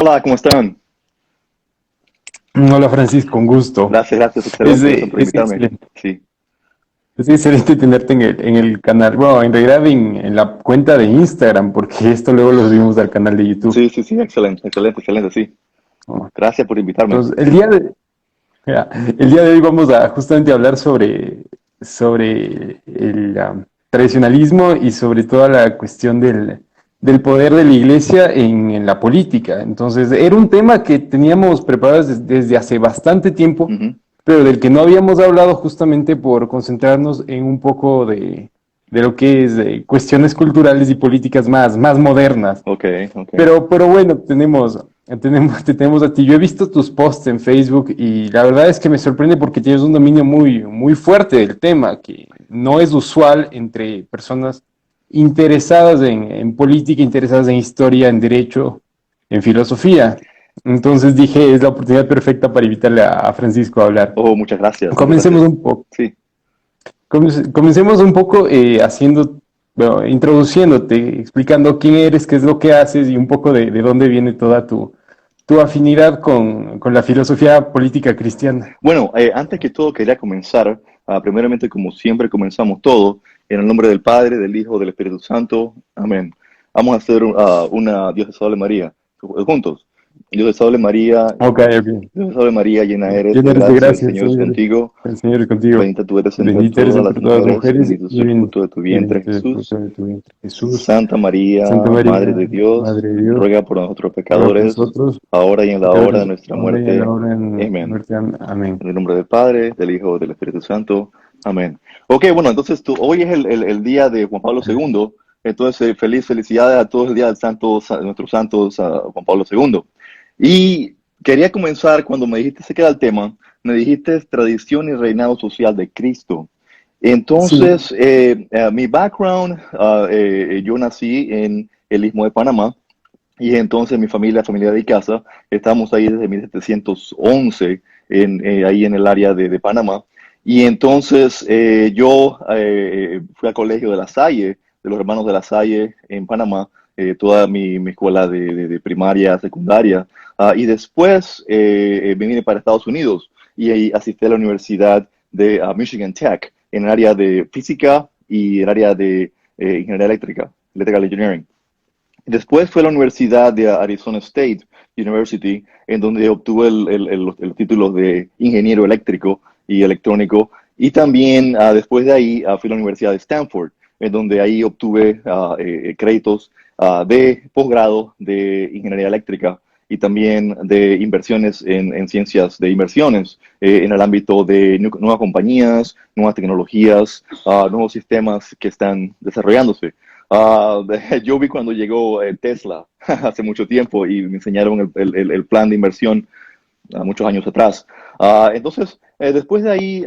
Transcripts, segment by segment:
Hola, ¿cómo están? Hola Francisco, un gusto. Gracias, excelente, gracias por Es invitarme. excelente, Sí, es excelente tenerte en el canal, bueno, en realidad en la cuenta de Instagram, porque esto luego lo subimos al canal de YouTube. sí, excelente, sí. ¿No? Gracias por invitarme. Entonces, mira, el día de hoy vamos a justamente hablar sobre el tradicionalismo y sobre toda la cuestión del poder de la iglesia en la política. Entonces, era un tema que teníamos preparado desde hace bastante tiempo, Ujú. pero del que no habíamos hablado justamente por concentrarnos en un poco de lo que es cuestiones culturales y políticas más modernas. Ok, ok. Pero bueno, tenemos a ti. Yo he visto tus posts en Facebook y la verdad es que me sorprende porque tienes un dominio muy fuerte del tema, que no es usual entre personas interesadas en política, interesadas en historia, en derecho, en filosofía. Entonces dije, es la oportunidad perfecta para invitarle a Francisco a hablar. Oh, muchas gracias, muchas Comencemos gracias. un poco. Sí, Comencemos un poco bueno, introduciéndote, explicando quién eres, qué es lo que haces y un poco de dónde viene toda tu afinidad con la filosofía política cristiana. bueno, antes que todo quería comenzar, primeramente como siempre comenzamos todo, en el nombre del Padre, del Hijo, del Espíritu Santo, amén. Vamos a hacer una Dios te salve María, juntos. Dios te salve María, Ok, ok. Dios te salve María, llena eres de Lleno eres de gracia, el gracia, Señor es Señor. contigo. El Señor es contigo. Bendita tú eres entre Bendita eres todas las entre todas las mujeres, mujeres bendito es el fruto de tu y vientre, bendito es el fruto Jesús. de tu vientre. Jesús, Santa María, Santa Madre María, de Dios, Madre de Dios, ruega por nosotros ruega por pecadores, nosotros, ahora y en la hora de pecadores, nuestra ahora y a la muerte. hora de Amén. muerte. Amén. En el nombre del Padre, del Hijo, del Espíritu Santo. Amén. Ok, bueno, entonces hoy es el día de Juan Pablo II. Entonces, felicidades a todos el día del santo, nuestros santos, Juan Pablo II. Y quería comenzar cuando me dijiste, sé que era el tema, me dijiste tradición y reinado social de Cristo. Sí, Entonces, mi background, yo nací en el Istmo de Panamá y entonces mi familia de casa, estamos ahí desde 1711, ahí en el área de Panamá. Y entonces yo fui al colegio de La Salle, de los hermanos de La Salle en Panamá, toda mi escuela de primaria, secundaria. Y después me vine para Estados Unidos y ahí asistí a la Universidad de Michigan Tech en el área de física y el área de ingeniería eléctrica, electrical engineering. Después fue a la Universidad de Arizona State University, en donde obtuve el título de ingeniero eléctrico y electrónico. Y también después de ahí fui a la Universidad de Stanford, en donde ahí obtuve créditos de posgrado de ingeniería eléctrica y también de inversiones en ciencias de inversiones en el ámbito de nuevas compañías, nuevas tecnologías, nuevos sistemas que están desarrollándose. Yo vi cuando llegó Tesla hace mucho tiempo y me enseñaron el plan de inversión muchos años atrás. Entonces, después de ahí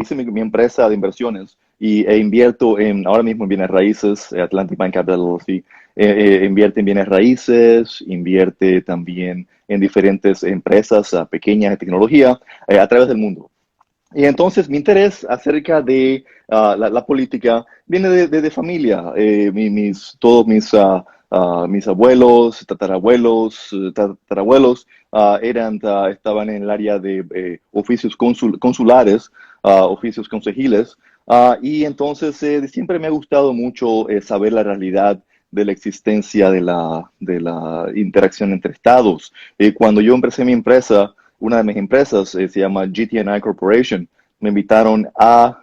hice mi empresa de inversiones e invierto ahora mismo en bienes raíces, Atlantic Bank Capital, sí, invierte en bienes raíces, invierte también en diferentes empresas pequeñas de tecnología a través del mundo. Y entonces mi interés acerca de la política viene de familia. Todos mis abuelos, tatarabuelos, tatarabuelos estaban en el área de oficios consulares, oficios consejiles. Y entonces siempre me ha gustado mucho saber la realidad de la existencia de la interacción entre estados. Cuando yo empecé mi empresa, una de mis empresas se llama GTNI Corporation. Me invitaron a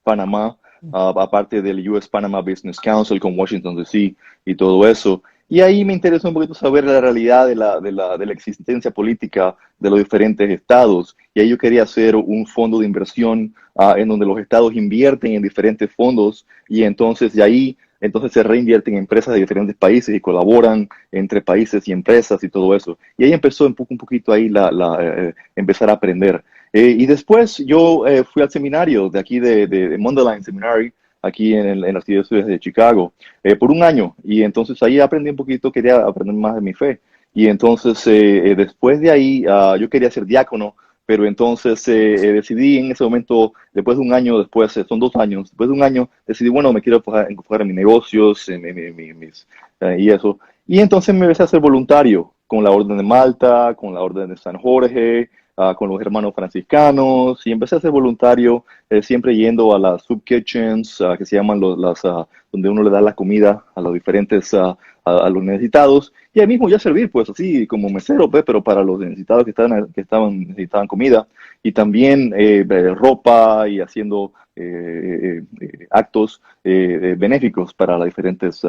Panamá, aparte del US Panama Business Council con Washington DC y todo eso. Y ahí me interesó un poquito saber la realidad de la existencia política de los diferentes estados. Y ahí yo quería hacer un fondo de inversión en donde los estados invierten en diferentes fondos y entonces de ahí entonces se reinvierten en empresas de diferentes países y colaboran entre países y empresas y todo eso. Y ahí empezó un poquito ahí empezar a aprender. Y después yo fui al seminario de aquí de Mundelein Seminary, aquí en las ciudades de Chicago, por un año. Y entonces ahí aprendí un poquito, quería aprender más de mi fe. Y entonces después de ahí yo quería ser diácono, pero entonces decidí en ese momento, después de un año, después, son 2 años, después de un año decidí, bueno, me quiero enfocar en mis negocios, y eso. Y entonces me empecé a ser voluntario con la Orden de Malta, con la Orden de San Jorge, con los hermanos franciscanos, y empecé a ser voluntario, siempre yendo a las soup kitchens, que se llaman donde uno le da la comida a los diferentes, a los necesitados, y ahí mismo ya servir, pues así como mesero, pues, pero para los necesitados necesitaban comida, y también ropa y haciendo actos benéficos para las diferentes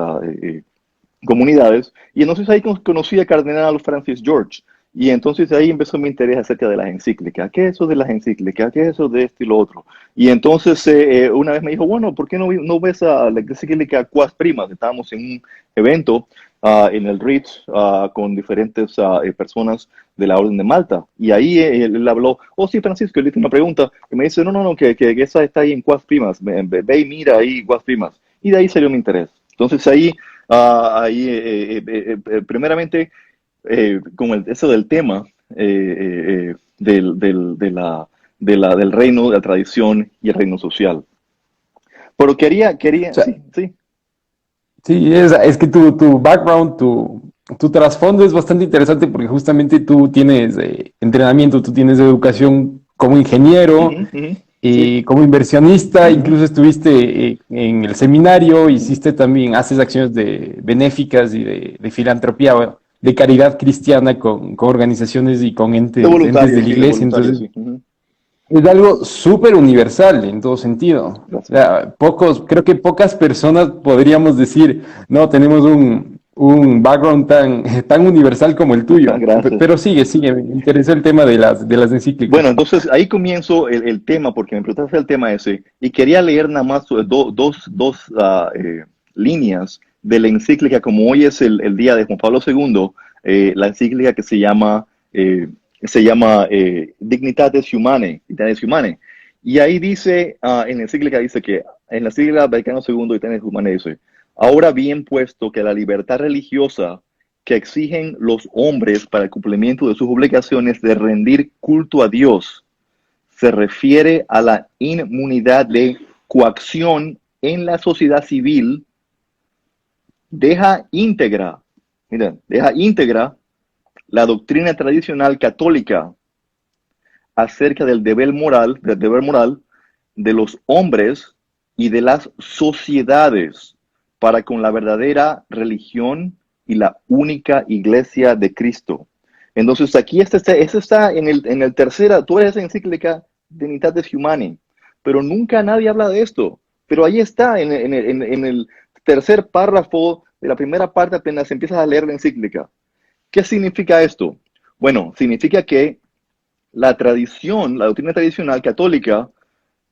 comunidades. Y entonces ahí conocí al cardenal Francis George. Y entonces ahí empezó mi interés acerca de las encíclicas. ¿Qué es eso de las encíclicas? ¿Qué es eso de esto y lo otro? Y entonces una vez me dijo, bueno, ¿por qué no ves a la encíclica Quas Primas? Estábamos en un evento en el Ritz con diferentes personas de la Orden de Malta. Y ahí él habló, oh sí, Francisco, le hice una pregunta. Y me dice, no, que esa está ahí en Quas Primas. Ve y mira ahí Quas Primas. Y de ahí salió mi interés. Entonces primeramente, con eso del tema del reino, de la tradición y el reino social. Pero O sea, sí, sí. sí, es que tu background, tu trasfondo es bastante interesante porque justamente tú tienes entrenamiento, tú tienes educación como ingeniero, Ujú, ujú, sí, como inversionista, ujú. incluso estuviste en el seminario, hiciste también, haces acciones benéficas y de filantropía, bueno, de caridad cristiana con organizaciones y con De entes voluntario, de la sí, de iglesia. voluntario, Entonces, sí. Ujú. es algo súper universal en todo sentido. O Gracias. sea, creo que pocas personas podríamos decir, no, tenemos un background tan universal como el tuyo. Gracias. Pero sigue, me interesó el tema de las Bueno, encíclicas. entonces ahí comienzo el tema, porque me preguntaste el tema ese, y quería leer nada más dos líneas de la encíclica, como hoy es el día de Juan Pablo II, la encíclica que se llama Dignitatis Humanae, Dignitatis Humanae. Y ahí dice, en la encíclica dice que, en la encíclica Vaticano II, Dignitatis Humanae dice, ahora bien puesto que la libertad religiosa que exigen los hombres para el cumplimiento de sus obligaciones de rendir culto a Dios se refiere a la inmunidad de coacción en la sociedad civil, deja íntegra, mira, deja íntegra la doctrina tradicional católica acerca del deber moral de los hombres y de las sociedades para con la verdadera religión y la única iglesia de Cristo. Entonces aquí esto está en el tercera, tú eres encíclica Dignitatis Humanae, pero nunca nadie habla de esto. Pero ahí está, en el tercer párrafo de la primera parte, apenas empiezas a leer la encíclica. ¿Qué significa esto? Bueno, significa que la tradición, la doctrina tradicional católica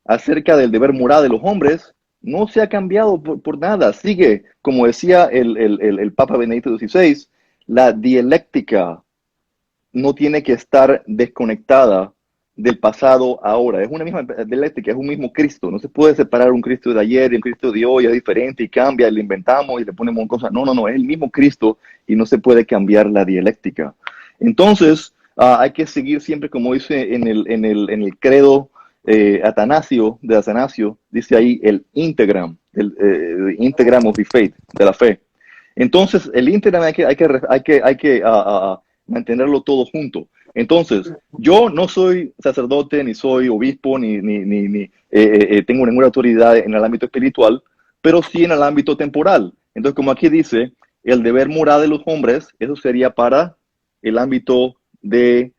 acerca del deber moral de los hombres no se ha cambiado por nada. Sigue, como decía el Papa Benedicto XVI, la dialéctica no tiene que estar desconectada del pasado ahora. Es una misma dialéctica, es un mismo Cristo. No se puede separar un Cristo de ayer y un Cristo de hoy, es diferente y cambia, le inventamos y le ponemos cosas. No, no, no, es el mismo Cristo y no se puede cambiar la dialéctica. Entonces, hay que seguir siempre, como dice en el credo de Atanasio, dice ahí el integram of the faith, de la fe. Entonces, el integram hay que mantenerlo todo junto. Entonces, yo no soy sacerdote, ni soy obispo, ni tengo ninguna autoridad en el ámbito espiritual, pero sí en el ámbito temporal. Entonces, como aquí dice, el deber moral de los hombres, eso sería para el ámbito de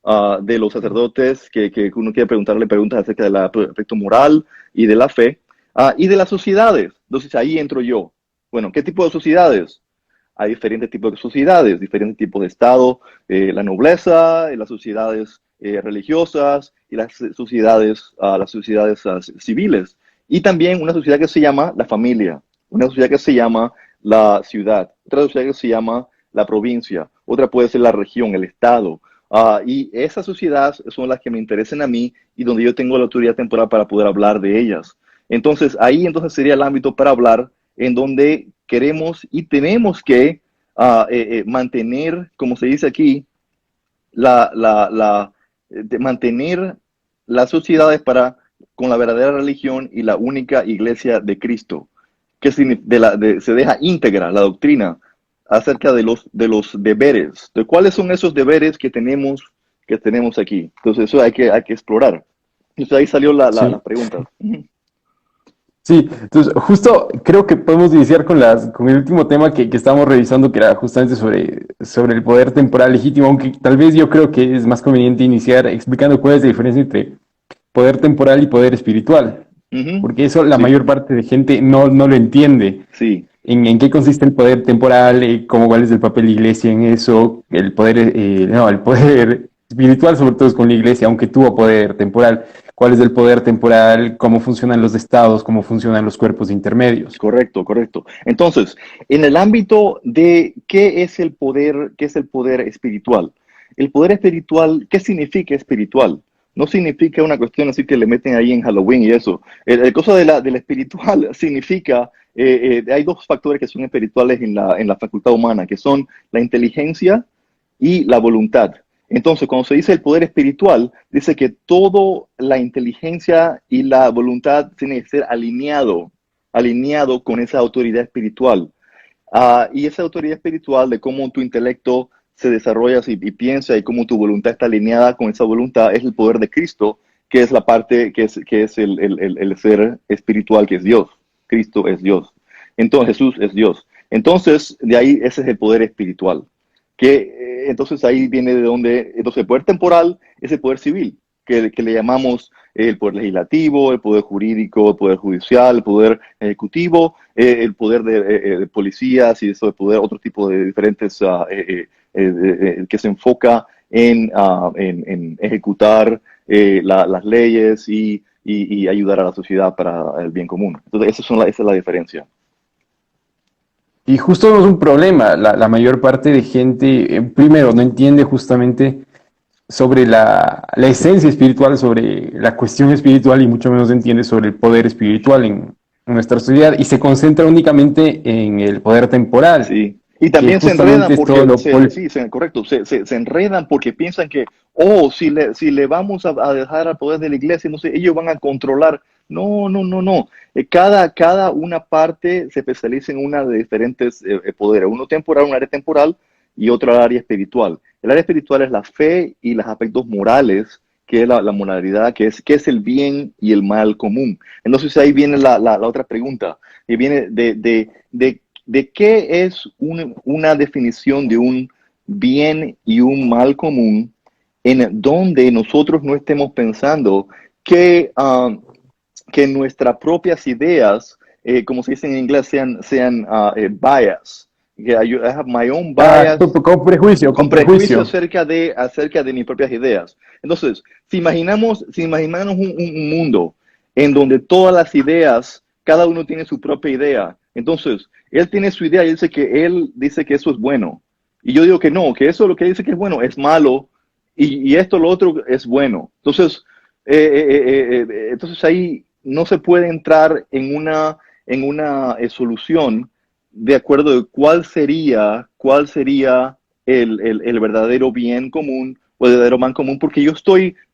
los sacerdotes, que uno quiere preguntarle preguntas acerca del aspecto moral y de la fe, y de las sociedades. Entonces, ahí entro yo. Bueno, ¿qué tipo de sociedades? a diferentes tipos de sociedades, diferentes tipos de estado, la nobleza, las sociedades religiosas y las sociedades civiles. Y también una sociedad que se llama la familia, una sociedad que se llama la ciudad, otra sociedad que se llama la provincia, otra puede ser la región, el estado. Y esas sociedades son las que me interesan a mí y donde yo tengo la autoridad temporal para poder hablar de ellas. Entonces, ahí entonces sería el ámbito para hablar en donde queremos y tenemos que mantener, como se dice aquí, de mantener las sociedades con la verdadera religión y la única iglesia de Cristo, que se deja íntegra la doctrina acerca de los deberes, de cuáles son esos deberes que tenemos aquí. Entonces eso hay que explorar. Entonces ahí salió Sí. la pregunta. Sí, entonces justo creo que podemos iniciar con el último tema que estábamos revisando, que era justamente sobre el poder temporal legítimo, aunque tal vez yo creo que es más conveniente iniciar explicando cuál es la diferencia entre poder temporal y poder espiritual, Ujú. porque eso la Sí, mayor parte de gente no lo entiende. sí, En qué consiste el poder temporal, cuál es el papel de la iglesia en eso, no, el poder espiritual sobre todo es con la iglesia, aunque tuvo poder temporal. ¿Cuál es el poder temporal? ¿Cómo funcionan los estados? ¿Cómo funcionan los cuerpos intermedios? correcto, correcto. Entonces, en el ámbito de qué es el poder espiritual. El poder espiritual, ¿qué significa espiritual? No significa una cuestión así que le meten ahí en Halloween y eso. El cosa de la espiritual significa, hay dos factores que son espirituales en la facultad humana, que son la inteligencia y la voluntad. Entonces, cuando se dice el poder espiritual, dice que toda la inteligencia y la voluntad tiene que ser alineado con esa autoridad espiritual. Y esa autoridad espiritual de cómo tu intelecto se desarrolla y piensa y cómo tu voluntad está alineada con esa voluntad es el poder de Cristo, que es la parte que es el ser espiritual, que es Dios. Cristo es Dios. Entonces Jesús es Dios. Entonces, de ahí ese es el poder espiritual. Entonces ahí viene de donde, entonces el poder temporal es el poder civil, que le llamamos el poder legislativo, el poder jurídico, el poder judicial, el poder ejecutivo, el poder de policías y eso, el poder, otro tipo de diferentes que se enfoca en ejecutar las leyes y ayudar a la sociedad para el bien común. Entonces, esa es la diferencia. Y justo no es un problema. La mayor parte de gente, primero, no entiende justamente sobre la esencia espiritual, sobre la cuestión espiritual y mucho menos entiende sobre el poder espiritual en nuestra sociedad y se concentra únicamente en el poder temporal, Sí. Y que también se enredan justamente es todo porque, lo... sí, correcto, se enredan porque piensan que, si le vamos a dejar al poder de la iglesia, no sé, ellos van a controlar. No, no, no, no. Cada una parte se especializa en una de diferentes poderes. Uno temporal, un área temporal y otra área espiritual. El área espiritual es la fe y los aspectos morales, que es la moralidad, que es el bien y el mal común. Entonces ahí viene la otra pregunta, y viene de qué es una definición de un bien y un mal común en donde nosotros no estemos pensando que nuestras propias ideas, como se dice en inglés, sean bias. Que I have my own bias, con prejuicio, con con prejuicio prejuicio. acerca de mis propias ideas. Entonces, si imaginamos un mundo en donde todas las ideas, cada uno tiene su propia idea. Entonces, él tiene su idea y él dice que eso es bueno. Y yo digo que no, que eso lo que dice que es bueno es malo y esto lo otro es bueno. Entonces ahí no se puede entrar en una solución de acuerdo de cuál sería el verdadero bien común o el verdadero mal común, porque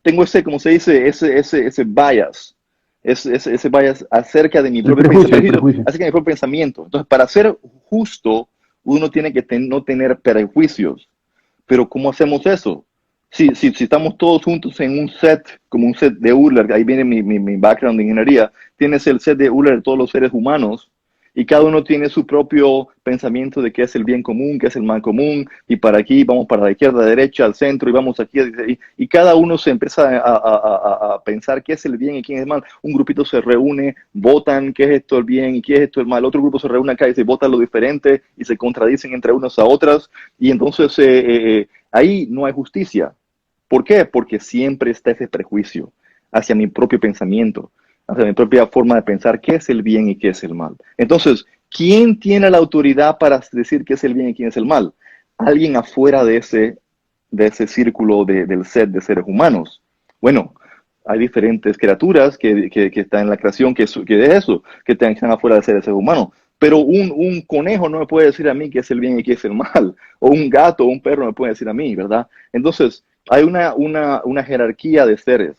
tengo ese, como se dice, ese bias, ese bias acerca de mi propio El pensamiento, prejuicio. acerca de mi propio pensamiento. Entonces, para ser justo, uno tiene que no tener prejuicios. Pero ¿cómo hacemos eso? Si estamos todos juntos en un set, como un set de Euler, ahí viene mi background de ingeniería, tienes el set de Euler de todos los seres humanos, y cada uno tiene su propio pensamiento de qué es el bien común, qué es el mal común, y para aquí vamos para la izquierda, derecha, al centro, y vamos aquí, y cada uno se empieza a pensar qué es el bien y quién es el mal. Un grupito se reúne, votan qué es esto el bien y qué es esto el mal. Otro grupo se reúne acá y se vota lo diferente y se contradicen entre unos a otras, y entonces ahí no hay justicia. ¿Por qué? Porque siempre está ese prejuicio hacia mi propio pensamiento, hacia mi propia forma de pensar qué es el bien y qué es el mal. Entonces, ¿quién tiene la autoridad para decir qué es el bien y quién es el mal? Alguien afuera de ese círculo del set de seres humanos. Bueno, hay diferentes criaturas que están en la creación que es eso, que están afuera de seres humanos. Pero un conejo no me puede decir a mí qué es el bien y qué es el mal. O un gato o un perro me puede decir a mí, ¿verdad? Entonces, hay una jerarquía de seres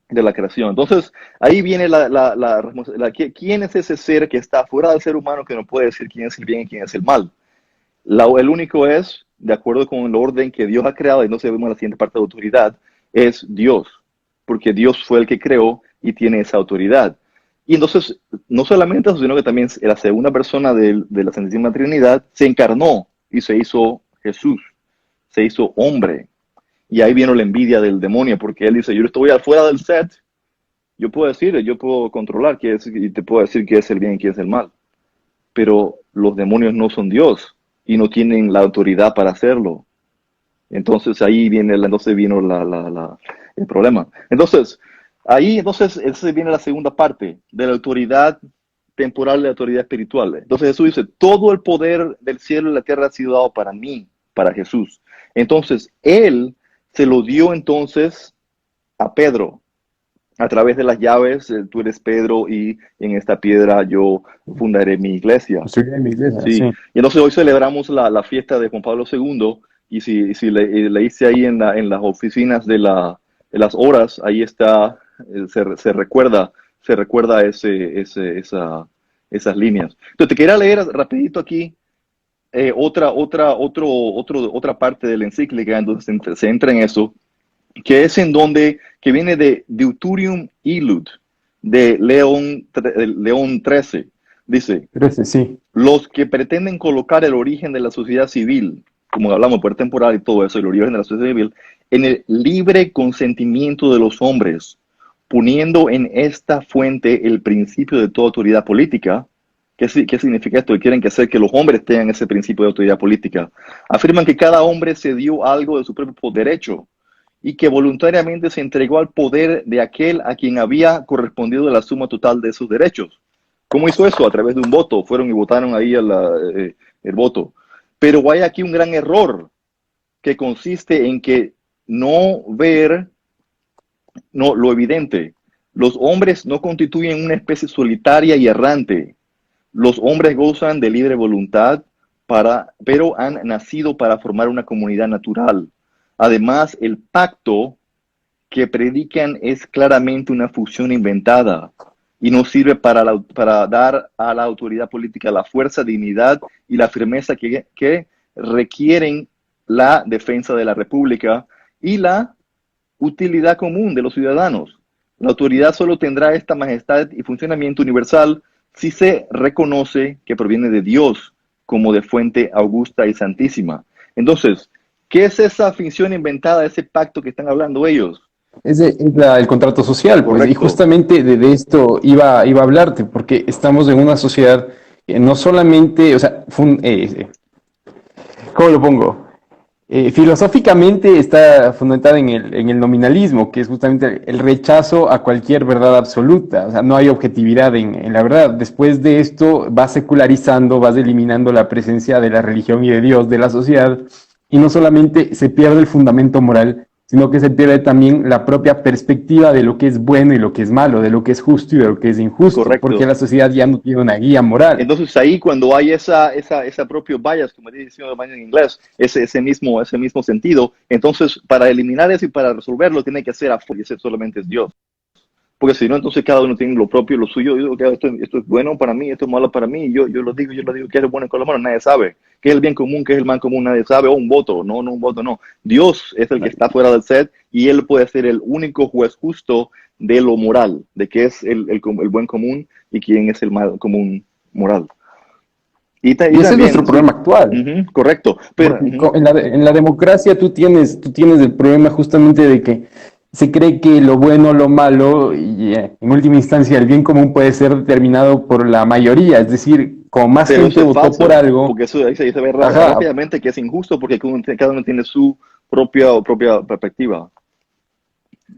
de la creación. Entonces, ahí viene ¿quién es ese ser que está fuera del ser humano que no puede decir quién es el bien y quién es el mal? El único es, de acuerdo con el orden que Dios ha creado, y no sabemos la siguiente parte de autoridad, es Dios, porque Dios fue el que creó y tiene esa autoridad. Y entonces, no solamente eso, sino que también la segunda persona de la Santísima Trinidad se encarnó y se hizo Jesús, se hizo hombre. Y ahí viene la envidia del demonio, porque él dice, yo estoy afuera del set, yo puedo controlar qué es, y te puedo decir qué es el bien y qué es el mal. Pero los demonios no son Dios y no tienen la autoridad para hacerlo. Entonces ahí vino el problema. Entonces viene la segunda parte de la autoridad temporal y la autoridad espiritual. Entonces Jesús dice, todo el poder del cielo y la tierra ha sido dado para mí, para Jesús. Entonces Él se lo dio entonces a Pedro a través de las llaves. Tú eres Pedro y en esta piedra yo fundaré mi iglesia. Mi iglesia, Sí. sí. Y entonces hoy celebramos la fiesta de Juan Pablo II, y si le hice ahí en las oficinas de las horas, ahí está, se recuerda esas líneas. Entonces te quería leer rapidito aquí otra parte de la encíclica, entonces se entra en eso, que viene de Deuterium Illud, de León XIII. Dice, Gracias, sí. los que pretenden colocar el origen de la sociedad civil, como hablamos, poder temporal y todo eso, el origen de la sociedad civil, en el libre consentimiento de los hombres, poniendo en esta fuente el principio de toda autoridad política. ¿Qué significa esto? Quieren que los hombres tengan ese principio de autoridad política. Afirman que cada hombre se dio algo de su propio derecho y que voluntariamente se entregó al poder de aquel a quien había correspondido la suma total de sus derechos. ¿Cómo hizo eso? A través de un voto. Fueron y votaron ahí el voto. Pero hay aquí un gran error que consiste en que no ver lo evidente. Los hombres no constituyen una especie solitaria y errante. Los hombres gozan de libre voluntad, pero han nacido para formar una comunidad natural. Además, el pacto que predican es claramente una fusión inventada y no sirve para dar a la autoridad política la fuerza, dignidad y la firmeza que requieren la defensa de la República y la utilidad común de los ciudadanos. La autoridad solo tendrá esta majestad y funcionamiento universal si se reconoce que proviene de Dios como de fuente augusta y santísima. Entonces, ¿qué es esa ficción inventada, ese pacto que están hablando ellos? El contrato social, pues, y justamente de esto iba a hablarte, porque estamos en una sociedad que no solamente, o sea, ¿cómo lo pongo? Filosóficamente está fundamentada en el nominalismo, que es justamente el rechazo a cualquier verdad absoluta. O sea, no hay objetividad en la verdad. Después de esto vas secularizando, vas eliminando la presencia de la religión y de Dios de la sociedad, y no solamente se pierde el fundamento moral, sino que se pierde también la propia perspectiva de lo que es bueno y lo que es malo, de lo que es justo y de lo que es injusto. Correcto. Porque la sociedad ya no tiene una guía moral. Entonces ahí cuando hay esa propio bias, como dice en inglés, ese mismo sentido, entonces para eliminar eso y para resolverlo tiene que ser afuera, y ese solamente es Dios. Porque si no, entonces cada uno tiene lo propio, lo suyo. Yo digo, esto es bueno para mí, esto es malo para mí. Yo lo digo, que es bueno con la mano, nadie sabe. ¿Qué es el bien común, qué es el mal común? Nadie sabe. Un voto, no un voto, no. Dios es el que está fuera del set y Él puede ser el único juez justo de lo moral, de qué es el buen común y quién es el mal común moral. Y ese es también, nuestro problema actual. Correcto. Pero, en la democracia tú tienes el problema justamente de que se cree que lo bueno, lo malo y en última instancia el bien común puede ser determinado por la mayoría. Es decir, como más pero eso gente es votó por falso, algo, porque eso ahí se ve ajá, rápidamente que es injusto porque cada uno tiene su propia perspectiva.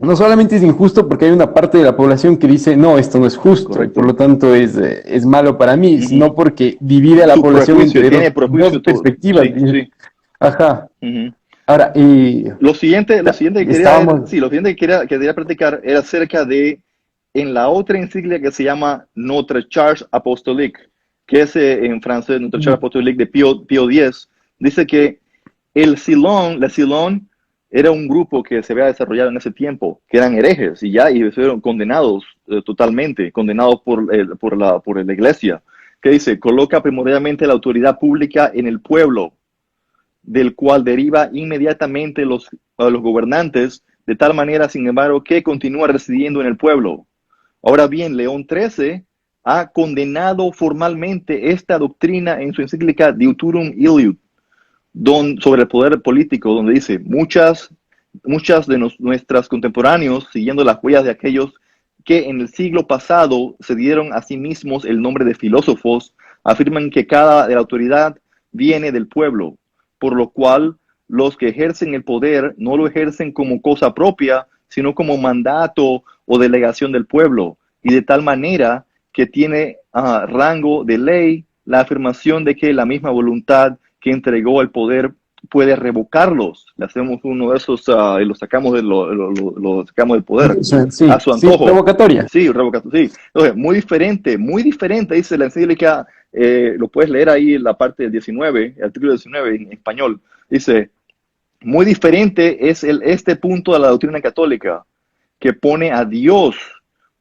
no solamente es injusto porque hay una parte de la población que dice, no, esto no es justo y por lo Correcto. tanto es malo para mí, sino porque divide a la Su población prejuicio, entre tiene dos prejuicio todo. perspectivas. Sí, sí. Ajá. Ujú. Ahora, Lo siguiente que quería ver, estábamos, sí, lo siguiente que quería platicar era acerca de, en la otra encíclica que se llama Notre Charge Apostolique, que es en francés Notre Charge Apostolique de Pío X, dice que la Silón era un grupo que se había desarrollado en ese tiempo, que eran herejes y fueron condenados totalmente, condenados por la iglesia, que dice, coloca primordialmente la autoridad pública en el pueblo, del cual deriva inmediatamente a los gobernantes, de tal manera, sin embargo, que continúa residiendo en el pueblo. Ahora bien, León XIII ha condenado formalmente esta doctrina en su encíclica Deuterum Iliud, sobre el poder político, donde dice, muchas de nuestras contemporáneos, siguiendo las huellas de aquellos que en el siglo pasado se dieron a sí mismos el nombre de filósofos, afirman que cada de la autoridad viene del pueblo, por lo cual los que ejercen el poder no lo ejercen como cosa propia, sino como mandato o delegación del pueblo, y de tal manera que tiene rango de ley la afirmación de que la misma voluntad que entregó el poder puede revocarlos. Le hacemos uno de esos y lo sacamos, lo sacamos del poder a sí, su sí, antojo. revocatoria. Sí, revocatorio, sí. Entonces, muy diferente, dice la encíclica, lo puedes leer ahí en la parte del 19, el artículo 19 en español. Dice, muy diferente es este punto de la doctrina católica, que pone a Dios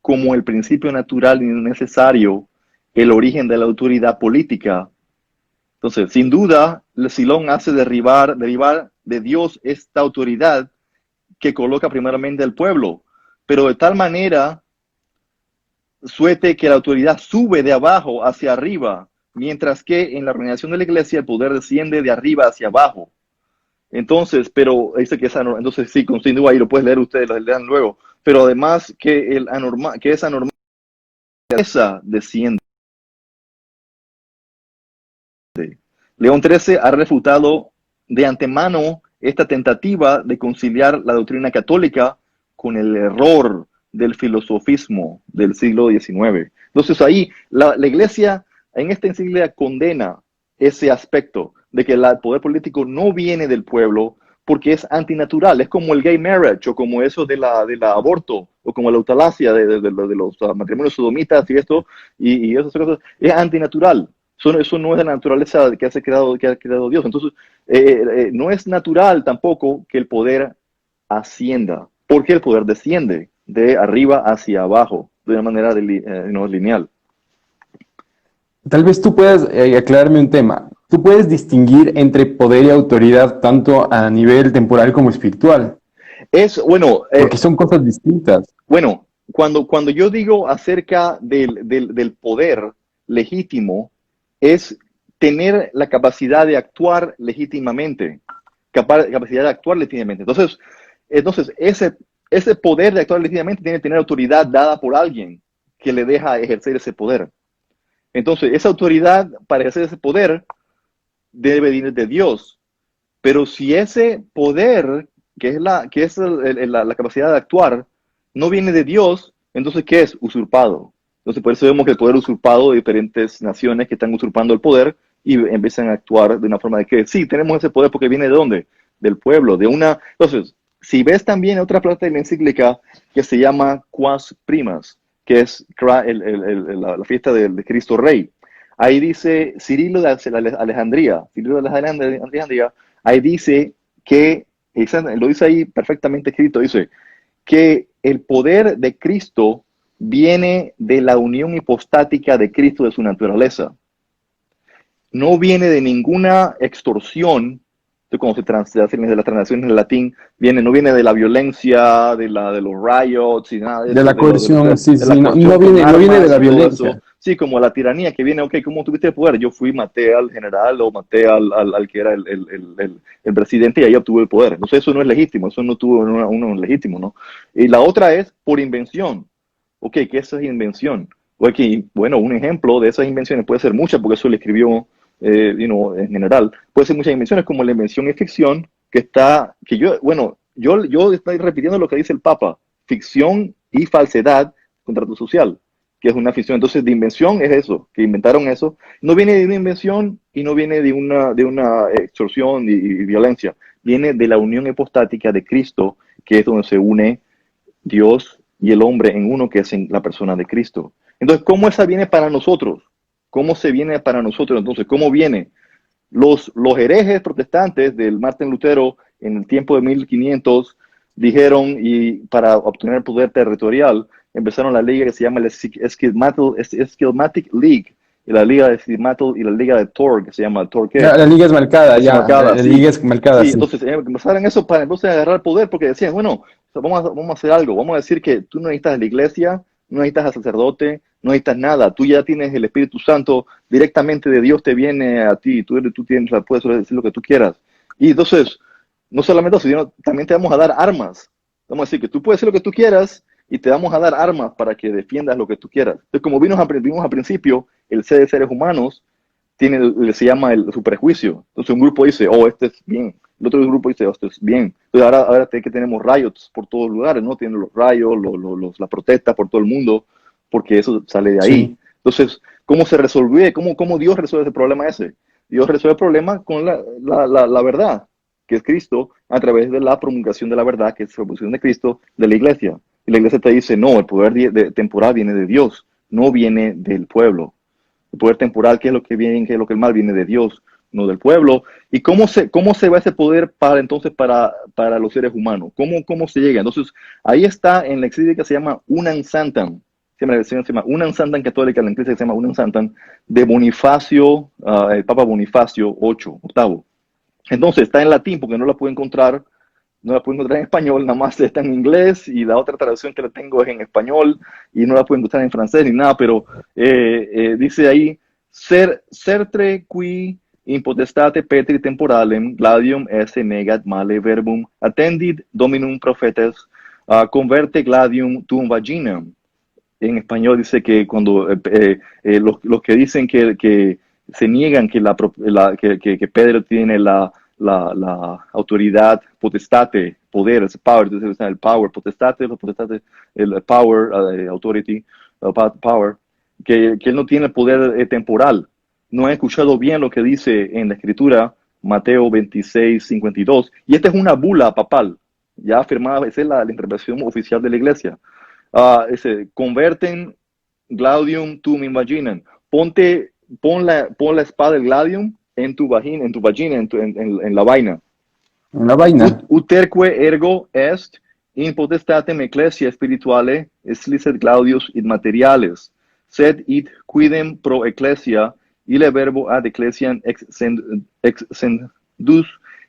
como el principio natural y necesario, el origen de la autoridad política. Entonces, sin duda, el Silón hace derivar de Dios esta autoridad que coloca primeramente al pueblo, pero de tal manera suete que la autoridad sube de abajo hacia arriba, mientras que en la organización de la iglesia el poder desciende de arriba hacia abajo. Entonces, pero dice que entonces sí, continúa ahí, lo puedes leer ustedes, lo lean luego. Pero además que esa anormal desciende. León XIII ha refutado de antemano esta tentativa de conciliar la doctrina católica con el error del filosofismo del siglo XIX. Entonces ahí la iglesia en esta encíclica condena ese aspecto de que el poder político no viene del pueblo porque es antinatural, es como el gay marriage o como eso de la aborto o como la eutanasia de los matrimonios sodomitas y esto y esas cosas, es antinatural. Eso no es la naturaleza que ha creado Dios. Entonces, no es natural tampoco que el poder ascienda, porque el poder desciende de arriba hacia abajo, de una manera no lineal. Tal vez tú puedas aclararme un tema. Tú puedes distinguir entre poder y autoridad tanto a nivel temporal como espiritual, Bueno, porque son cosas distintas. bueno, cuando yo digo acerca del poder legítimo, es tener la capacidad de actuar legítimamente, capacidad de actuar legítimamente. Entonces ese poder de actuar legítimamente tiene que tener autoridad dada por alguien que le deja ejercer ese poder. Entonces, esa autoridad para ejercer ese poder debe venir de Dios. Pero si ese poder, que es la capacidad de actuar, no viene de Dios, entonces ¿qué es? Usurpado. Entonces por eso vemos que el poder usurpado de diferentes naciones que están usurpando el poder y empiezan a actuar de una forma de que sí, tenemos ese poder porque viene de dónde? Del pueblo, de una... Entonces, si ves también otra parte de la encíclica que se llama Quas Primas, que es la fiesta de Cristo Rey. Ahí dice Cirilo de Alejandría, ahí dice que, lo dice ahí perfectamente escrito, dice que el poder de Cristo viene de la unión hipostática de Cristo de su naturaleza. No viene de ninguna extorsión Entonces, cuando se hacen de las translaciones en latín, no viene de la violencia, de los riots y nada de De eso, la coerción, sí, de la sí, no, coerción con no viene de armas la y todo eso. violencia. Sí, como la tiranía que viene, ok, ¿cómo tuviste el poder? Yo fui, maté al general o maté al que era el presidente y ahí obtuve el poder. Entonces, eso no es legítimo, eso no tuvo uno legítimo, ¿no? Y la otra es por invención. Ok, ¿qué es esa invención? Ok, bueno, un ejemplo de esas invenciones puede ser muchas, porque eso le escribió en general. Puede ser muchas invenciones, como la invención y ficción, yo estoy repitiendo lo que dice el Papa, ficción y falsedad, contrato social, que es una ficción. Entonces, de invención es eso, que inventaron eso. No viene de una invención y no viene de una extorsión y violencia. Viene de la unión hipostática de Cristo, que es donde se une Dios y el hombre en uno, que es en la persona de Cristo. Entonces, ¿cómo esa viene para nosotros? ¿Cómo se viene para nosotros? Entonces, ¿cómo viene? Los herejes protestantes del Martín Lutero en el tiempo de 1500 dijeron, y para obtener poder territorial, empezaron la liga que se llama la Schismatic League, y la liga de Schismatic y la liga de Torg, que se llama Torg, ¿qué? La liga es marcada, Es ya, marcada, la liga sí. es marcada, Sí, sí. entonces empezaron eso para entonces agarrar poder, porque decían, bueno, vamos a hacer algo, vamos a decir que tú no necesitas la iglesia, no necesitas al sacerdote, no necesitas nada, tú ya tienes el Espíritu Santo, directamente de Dios te viene a ti, tú puedes decir lo que tú quieras. Y entonces, no solamente eso, sino también te vamos a dar armas. Vamos a decir que tú puedes hacer lo que tú quieras y te vamos a dar armas para que defiendas lo que tú quieras. Entonces, como vimos al principio, el ser de seres humanos se llama su prejuicio. Entonces un grupo dice, oh, este es bien. El otro grupo dice, oh, esto es bien. Entonces ahora que tenemos riots por todos lugares, ¿no? Tienen los rayos, las protestas por todo el mundo, porque eso sale de ahí. Sí. Entonces, ¿cómo se resolvió? ¿Cómo Dios resuelve ese problema ese? Dios resuelve el problema con la verdad, que es Cristo, a través de la promulgación de la verdad, que es la promulgación de Cristo, de la iglesia. Y la iglesia te dice, no, el poder temporal viene de Dios, no viene del pueblo. El poder temporal, qué es lo que viene, qué es lo que el mal viene de Dios, no del pueblo. ¿Y cómo se va ese poder para los seres humanos? ¿Cómo se llega? Entonces, ahí está en la encíclica que se llama Unam Santam. Se llama Unam Santam católica, la encíclica se llama Unam Santam, de Bonifacio, el Papa Bonifacio octavo. Entonces, está en latín porque no la puedo encontrar en español, nada más está en inglés, y la otra traducción que la tengo es en español y no la puedo encontrar en francés ni nada, pero dice ahí, certre qui impotestate petri temporalem gladium esse negat male verbum attendid dominum prophetes converte gladium tuum vaginam. En español dice que cuando los que dicen que se niegan que Pedro tiene la autoridad, potestate, poder, el power, entonces el power, potestate, el power, authority, power, que él no tiene poder temporal. No ha escuchado bien lo que dice en la escritura, Mateo 26:52, y esta es una bula papal, ya afirmada, esa es la interpretación oficial de la iglesia. Converten Gladium tum imaginan. Pon la espada del Gladium en tu vagina, en la vaina. Una vaina. Uterque ergo est in potestatem ecclesia spirituale slicet Claudius id materiales, sed id quidem pro ecclesia ille verbo ad ecclesiam exendus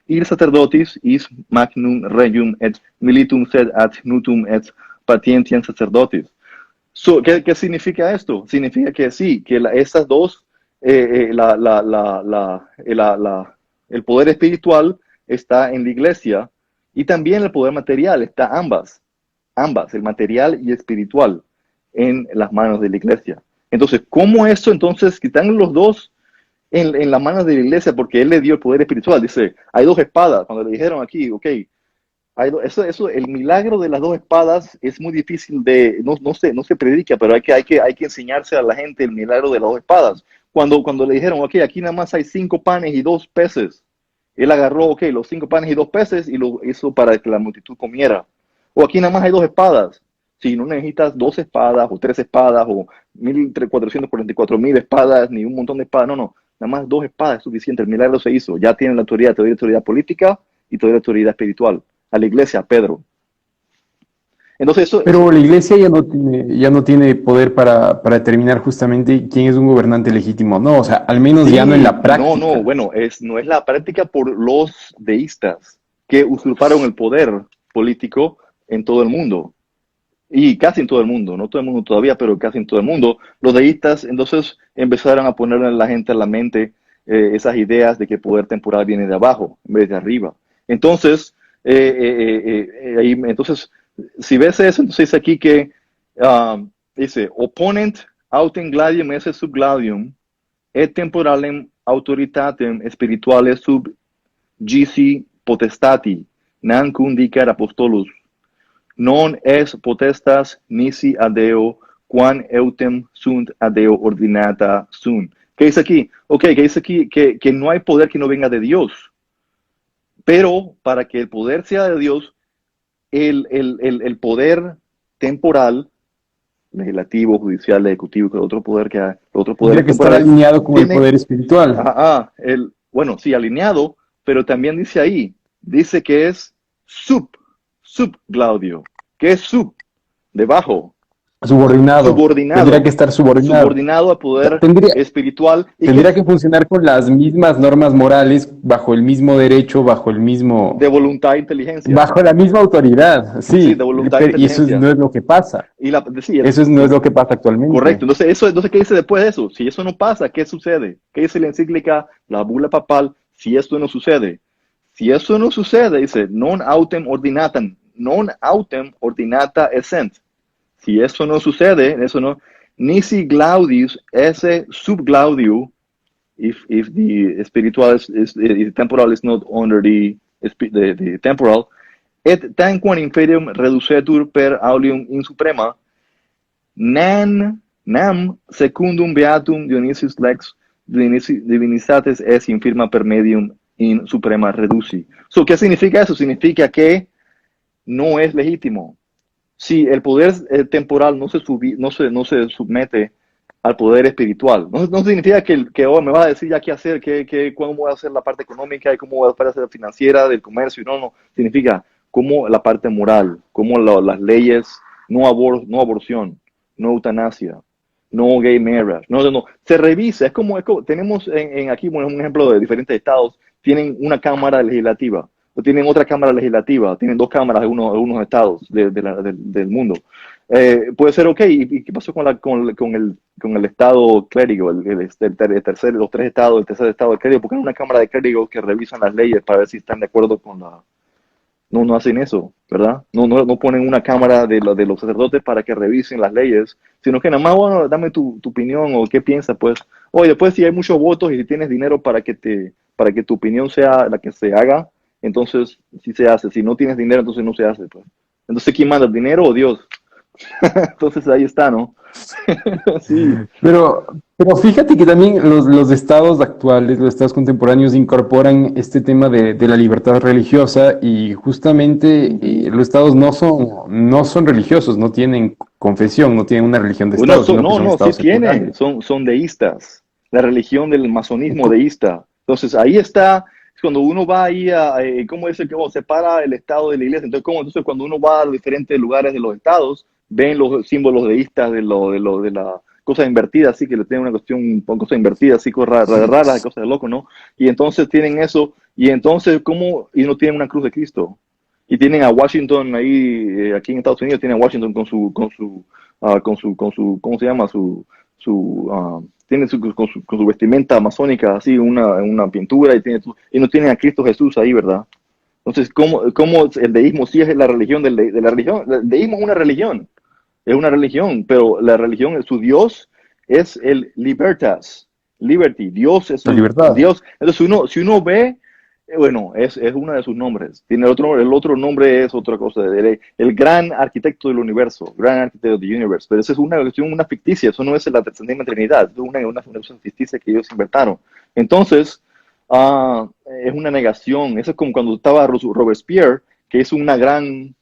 il sacerdotis is magnum regium et militum sed ad nutum et patientiam sacerdotis. ¿Qué significa esto? Significa que sí, que estas dos, el poder espiritual está en la iglesia, y también el poder material, está ambas, el material y espiritual, en las manos de la iglesia. Entonces, ¿cómo eso entonces quitan los dos en las manos de la iglesia? Porque él le dio el poder espiritual. Dice, hay dos espadas. Cuando le dijeron aquí, ok, el milagro de las dos espadas es muy difícil no se predica, pero hay que enseñarse a la gente el milagro de las dos espadas. Cuando le dijeron, ok, aquí nada más hay 5 panes y 2 peces, él agarró, ok, los 5 panes y 2 peces y lo hizo para que la multitud comiera. O aquí nada más hay 2 espadas. Si no necesitas 2 espadas o 3 espadas o 1,444,000 espadas, ni un montón de espadas, no, nada más 2 espadas es suficiente, el milagro se hizo, ya tienen la autoridad, te doy la autoridad política y te doy la autoridad espiritual, a la iglesia, a Pedro. Entonces Pero la iglesia ya no tiene poder para determinar justamente quién es un gobernante legítimo, ¿no? O sea, al menos ya no en sí, la no, práctica. bueno, no es la práctica por los deístas que usurparon el poder político en todo el mundo. Y casi en todo el mundo, no todo el mundo todavía, pero casi en todo el mundo, los deístas entonces empezaron a ponerle a la gente en la mente esas ideas de que el poder temporal viene de abajo en vez de arriba. Entonces, entonces si ves eso, entonces dice aquí que dice, opponent autem gladium esse sub gladium et temporalem autoritatem spirituale sub gisi potestati, nan cundicat apostolus non es potestas nisi adeo quan eutem sunt adeo ordinata sunt. ¿Qué dice aquí? Ok, que dice aquí que no hay poder que no venga de Dios, pero para que el poder sea de Dios, el poder temporal, legislativo, judicial, ejecutivo, que otro poder que hay, otros Tendría poderes que estar temporales, alineado con el tienen, poder espiritual. bueno, sí, alineado, pero también dice ahí, dice que es sub Claudio, que es debajo, Subordinado. Tendría que subordinado, estar subordinado. subordinado al poder Tendría, espiritual y que tendría es que funcionar con las mismas normas morales, bajo el mismo derecho, de voluntad e inteligencia. bajo la misma autoridad, Sí, de sí. voluntad e Y eso inteligencia. no es lo que pasa. Sí, No es lo que pasa actualmente. correcto. Entonces, ¿qué dice después de eso? Si eso no pasa, ¿qué sucede? ¿Qué dice la encíclica, la bula papal, si esto no sucede? Si eso no sucede, dice, non autem ordinata essent. Si eso no sucede, eso no, nisi glaudis esse sub glaudio, if the spiritual is temporal is not under the temporal, et tanquam imperium reducetur per aulium in suprema, nam secundum beatum Dionysius lex divinistates es infirma per medium in suprema reduci. So, ¿qué significa eso? Significa que no es legítimo. Si el poder temporal no se somete al poder espiritual, no significa que me vas a decir ya qué hacer, cómo voy a hacer la parte económica y cómo voy a hacer la financiera del comercio. No, significa cómo la parte moral, cómo las leyes, no aborción, no eutanasia, no gay marriage, no. Se revisa, tenemos aquí un ejemplo de diferentes estados, tienen una cámara legislativa o tienen otra cámara legislativa, tienen dos cámaras en algunos estados del mundo. Puede ser ok, ¿y qué pasó con el estado clérigo, los tres estados, el tercer estado del clérigo? Porque hay una cámara de clérigos que revisan las leyes para ver si están de acuerdo con la... No hacen eso, ¿verdad? No ponen una cámara de los sacerdotes para que revisen las leyes, sino que nada más, bueno, dame tu opinión o qué piensas, pues. Oye, después si hay muchos votos y si tienes dinero para que tu opinión sea la que se haga, entonces sí se hace. Si no tienes dinero, entonces no se hace, pues. Entonces, ¿quién manda, el dinero o Dios? Entonces ahí está, ¿no? Sí. Pero, pero fíjate que también los estados actuales, los estados contemporáneos incorporan este tema de la libertad religiosa y justamente los estados no son religiosos, no tienen confesión, no tienen una religión de Bueno, estado, sino que son sí estados tienen, seculares. son deístas, la religión del masonismo Co- deísta. Entonces ahí está, cuando uno va ahí ¿cómo es el que separa el Estado de la iglesia? Entonces cuando uno va a los diferentes lugares de los estados, ven los símbolos deístas de la cosa invertida, así que le tienen una cuestión, una cosa invertida, así, rara, cosas de loco, ¿no? Y entonces tienen eso, y entonces, y no tienen una cruz de Cristo? Y tienen a Washington ahí, aquí en Estados Unidos, tienen a Washington ¿cómo se llama? Tiene con su vestimenta masónica, así, una pintura, y no tienen a Cristo Jesús ahí, ¿verdad? Entonces, ¿cómo el deísmo sí es la religión de la religión? El deísmo es una religión, pero la religión, su Dios es el liberty, Dios es La su libertad. Dios. Entonces, si uno ve, bueno, es uno de sus nombres. Tiene el otro nombre es otra cosa, el gran arquitecto del universo, gran arquitecto del universo. Pero esa es una ficticia, eso no es la Santísima Trinidad, es una ficticia que ellos inventaron. Entonces, es una negación. Eso es como cuando estaba Robespierre, que hizo una gran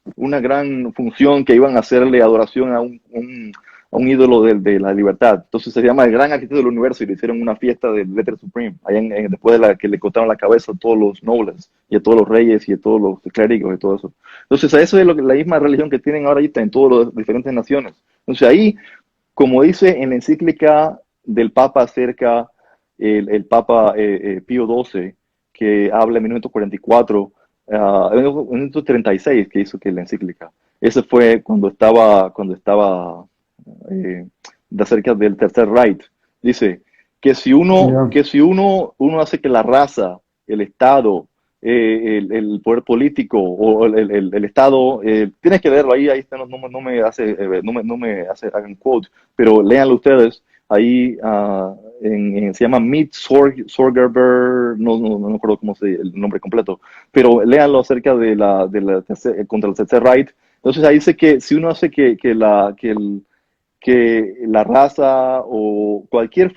función que iban a hacerle adoración a a un ídolo de la libertad. Entonces se llama el gran arquitecto del universo y le hicieron una fiesta de Letter Supreme, allá después de la que le cortaron la cabeza a todos los nobles y a todos los reyes y a todos los clérigos y todo eso. Entonces eso es la misma religión que tienen ahora en todas las diferentes naciones. Entonces ahí, como dice en la encíclica del Papa acerca, el Papa Pío XII, que habla en 1944, en 1936, que hizo que la encíclica. Ese fue cuando estaba de acerca del Tercer Reich. Dice Ya. que si uno hace que la raza, el Estado, el poder político o el Estado, tienes que leerlo ahí está, no me hace hagan quote, pero léanlo ustedes, ahí se llama Meet Sorgerber, no recuerdo cómo se el nombre completo, pero léanlo acerca contra el Tercer Reich. Entonces ahí dice que si uno hace que la raza o cualquier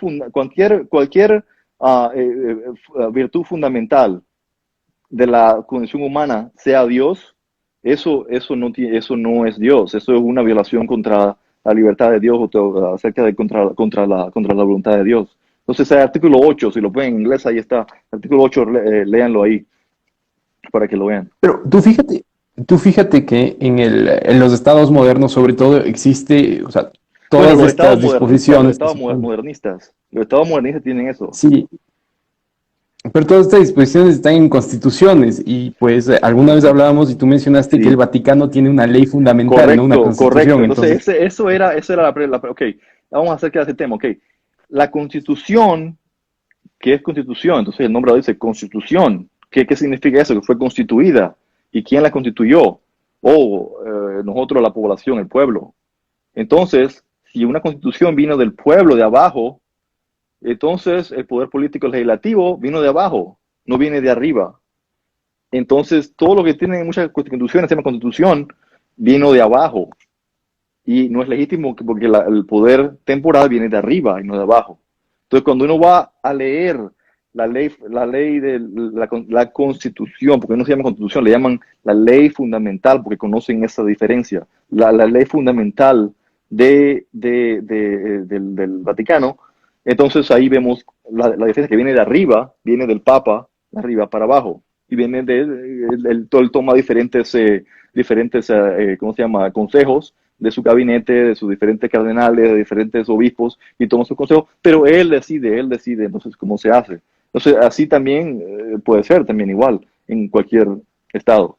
virtud fundamental de la condición humana sea Dios, eso no es Dios, eso es una violación contra la libertad de Dios acerca de contra la voluntad de Dios. Entonces, el artículo 8, si lo pueden en inglés, ahí está. Artículo 8, léanlo ahí para que lo vean. Pero tú fíjate que en los estados modernos, sobre todo, existe, o sea, Bueno, todas estas disposiciones que se ponen. los estados modernistas tienen eso. Sí, pero todas estas disposiciones están en constituciones y pues alguna vez hablábamos y tú mencionaste que el Sí, Vaticano tiene una ley fundamental, no una correcto, correcto. constitución, Entonces, entonces, eso era ok, vamos a acerca de ese tema, ok. La constitución, ¿qué es constitución? Entonces el nombre lo dice, constitución. ¿Qué significa eso? Que fue constituida. ¿Y quién la constituyó? Nosotros, la población, el pueblo. Entonces, si una constitución vino del pueblo de abajo, entonces el poder político legislativo vino de abajo, no viene de arriba. Entonces, todo lo que tienen muchas constituciones, se llama constitución, vino de abajo. Y no es legítimo porque el poder temporal viene de arriba y no de abajo. Entonces, cuando uno va a leer la ley de la constitución, porque no se llama constitución, le llaman la ley fundamental, porque conocen esa diferencia. La ley fundamental del Vaticano, entonces ahí vemos la diferencia que viene de arriba, viene del Papa, de arriba para abajo, y viene él toma ¿cómo se llama?, consejos de su gabinete, de sus diferentes cardenales, de diferentes obispos, y toma sus consejos, pero él decide entonces cómo se hace. Entonces, así también puede ser también igual en cualquier estado.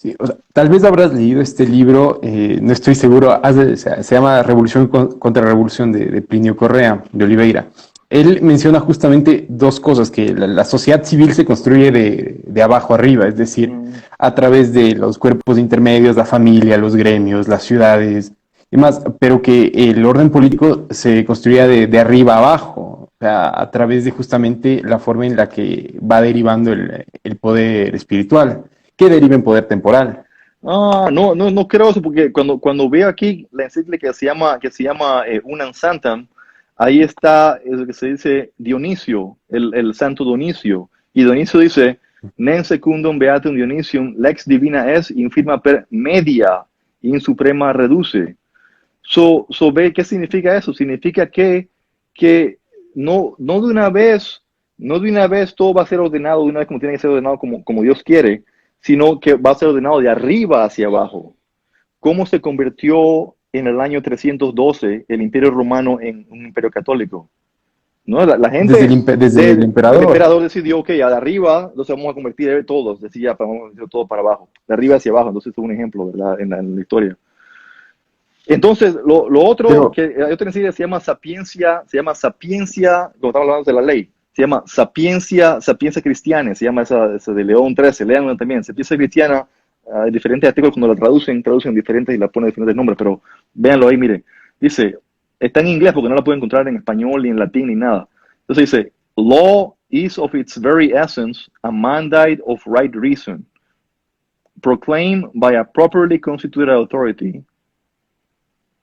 sí, o sea, tal vez habrás leído este libro, no estoy seguro, se llama Revolución contra Revolución de Plinio Correa, de Oliveira. Él menciona justamente dos cosas, que la sociedad civil se construye de abajo arriba, es decir, Mm. a través de los cuerpos intermedios, la familia, los gremios, las ciudades y más, pero que el orden político se construía de arriba abajo, o sea, a través de justamente la forma en la que va derivando el poder espiritual, que deriva en poder temporal. No creo eso, porque cuando veo aquí la encíclica que se llama Unam Santam, ahí está lo que se dice Dionisio, el santo Dionisio. Y Dionisio dice, nen secundum beatum Dionisium, lex divina es, infirma per media, in suprema reduce. Ve, ¿qué significa eso? Significa que no de una vez todo va a ser ordenado, de una vez como tiene que ser ordenado como Dios quiere, sino que va a ser ordenado de arriba hacia abajo. ¿Cómo se convirtió en el año 312 el Imperio Romano en un imperio católico? ¿No? La gente Desde el el emperador. emperador decidió, ok, de arriba, entonces vamos a convertir todos, decía, vamos a convertir todo para abajo, de arriba hacia abajo, entonces es un ejemplo, ¿verdad? En la historia. Entonces, lo otro Pero, que hay otra enseñanza se llama sapiencia, como estamos hablando de la ley, se llama sapiencia cristiana, se llama esa de León 13, leanla también, sapiencia cristiana, diferentes artículos cuando la traducen diferentes y la ponen diferentes nombres, pero véanlo ahí, miren, dice, está en inglés porque no la pueden encontrar en español, ni en latín, ni nada. Entonces dice, law is of its very essence a mandate of right reason, proclaimed by a properly constituted authority.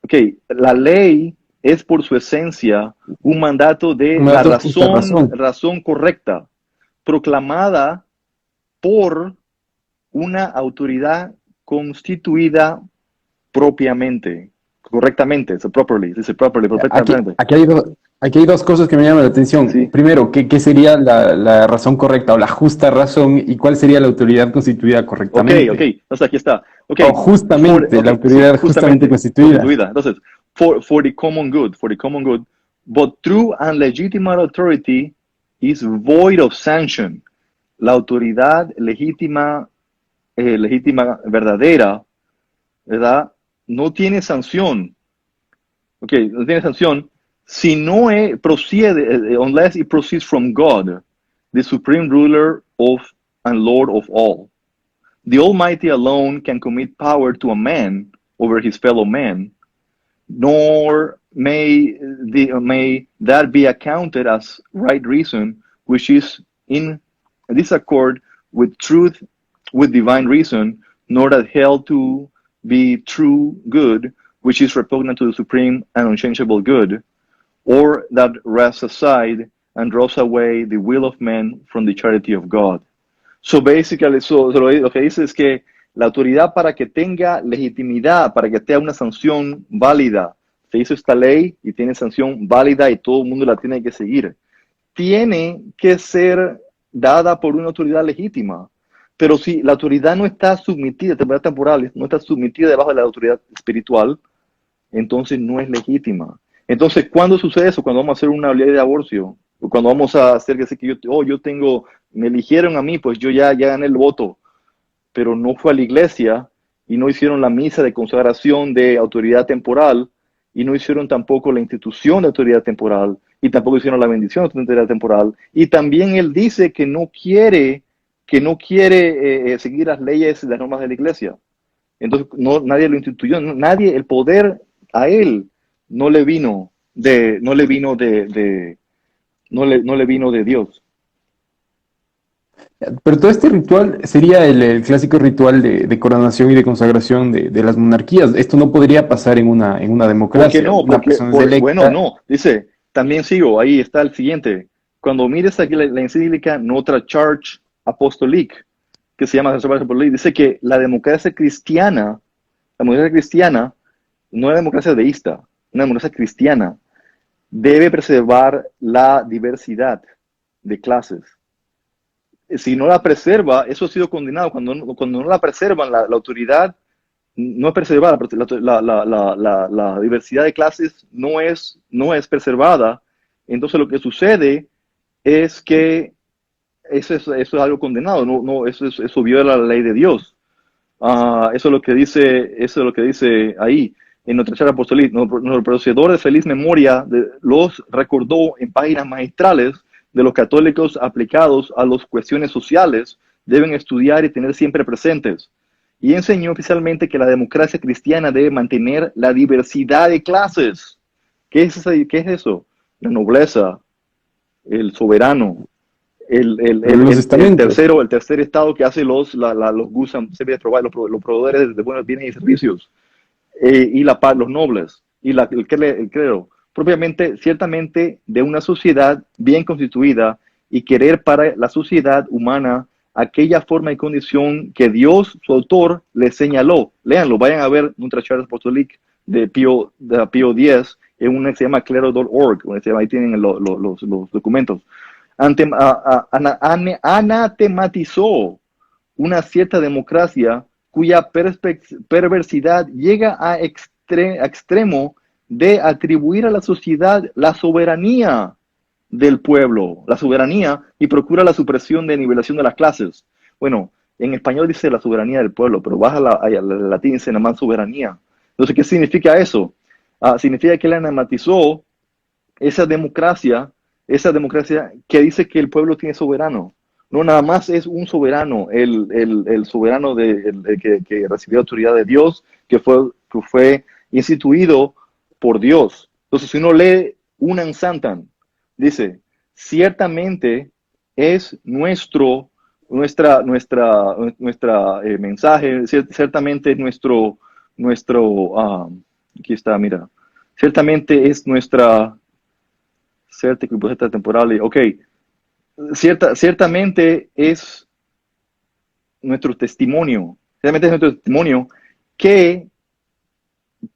Ok, la ley es por su esencia un mandato de me la das justa razón. razón correcta, proclamada por una autoridad constituida propiamente. correctamente, so properly, dice properly, Aquí, perfectamente. aquí hay dos cosas que me llaman la atención. Sí, Primero, ¿qué sería la razón correcta o la justa razón y cuál sería la autoridad constituida ok, ok, correctamente? entonces aquí está. Ok, O justamente, la okay, sí, autoridad justamente justamente, constituida. constituida. Entonces, for the common good, but true and legitimate authority is void of sanction. La autoridad legítima, legítima, verdadera, ¿verdad? No tiene sanción. Ok, no tiene sanción si no procede, unless it proceeds from God, the supreme ruler of and Lord of all. The Almighty alone can commit power to a man over his fellow man, nor may that be accounted as right reason, which is in disaccord with truth, with divine reason, nor that held to be true good, which is repugnant to the supreme and unchangeable good, or that rests aside and draws away the will of man from the charity of God. So basically, lo que dice es que la autoridad para que tenga legitimidad, para que tenga una sanción válida, se hizo esta ley y tiene sanción válida y todo el mundo la tiene que seguir. Tiene que ser dada por una autoridad legítima. Pero si la autoridad no está sometida, temporales temporales, no está sometida debajo de la autoridad espiritual, entonces no es legítima. Entonces, ¿cuándo sucede eso? Cuando vamos a hacer una ley de aborto, o cuando vamos a hacer que yo tengo, me eligieron a mí, pues yo ya gané el voto, pero no fue a la iglesia y no hicieron la misa de consagración de autoridad temporal y no hicieron tampoco la institución de autoridad temporal y tampoco hicieron la bendición de autoridad temporal. Y también él dice que no quiere seguir las leyes y las normas de la iglesia. Entonces nadie lo instituyó, nadie, el poder a él no le vino no le vino de Dios. Pero todo este ritual sería el clásico ritual de coronación y de consagración de las monarquías. Esto no podría pasar en una ¿Por qué democracia. no? Una persona es Bueno, electa. no, dice, también sigo, ahí está el siguiente. Cuando mires aquí la encíclica Notre Charge Apostolique, que se llama dice que la democracia cristiana, no es democracia deísta, una democracia cristiana, debe preservar la diversidad de clases. Si no la preserva, eso ha sido condenado. Cuando no la preservan, la autoridad no es preservada, la diversidad de clases no es preservada. Entonces lo que sucede es que eso es algo condenado, eso viola la ley de Dios. Eso es lo que dice ahí en nuestra charla apostólica. Nuestro predecesor de feliz memoria los recordó en páginas magistrales de los católicos aplicados a las cuestiones sociales deben estudiar y tener siempre presentes. Y enseñó oficialmente que la democracia cristiana debe mantener la diversidad de clases. ¿Qué es eso? La nobleza, el soberano, Los estamentos. el tercer estado que hace los GUSAM, los proveedores de buenos bienes y servicios, y la paz, los nobles, y el clero, propiamente, ciertamente, de una sociedad bien constituida y querer para la sociedad humana aquella forma y condición que Dios, su autor, le señaló. Léanlo, vayan a ver nuestra charla apostólica de Pío X, en una que se llama clero.org, ahí tienen los documentos. Anatematizó una cierta democracia cuya perversidad llega a extremo de atribuir a la sociedad la soberanía del pueblo, la soberanía, y procura la supresión de nivelación de las clases. Bueno, en español dice la soberanía del pueblo, pero baja al latín dice nada más soberanía. Entonces, ¿qué significa eso? Significa que él anamatizó esa democracia que dice que el pueblo tiene soberano. No, nada más es un soberano, el soberano que recibió autoridad de Dios, que fue instituido por Dios. Entonces, si uno lee Unam Santam, dice, ciertamente es nuestra mensaje, ciertamente es aquí está, mira, ciertamente es nuestra temporal, ok, ciertamente es ciertamente es nuestro testimonio que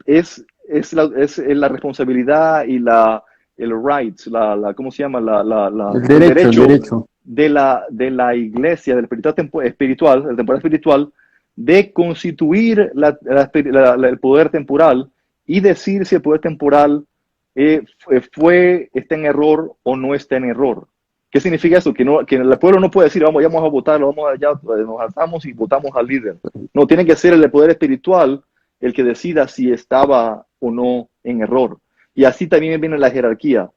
es es la responsabilidad y el rights, ¿cómo se llama? El El derecho, el derecho derecho. de la iglesia, del espiritual, del temporal espiritual, de constituir el poder temporal y decir si el poder temporal está en error o no está en error. ¿Qué significa eso? Que el pueblo no puede decir, vamos, ya vamos a votar, nos alzamos y votamos al líder. No, tiene que ser el poder espiritual el que decida si estaba o no en error. Y así también viene la jerarquía.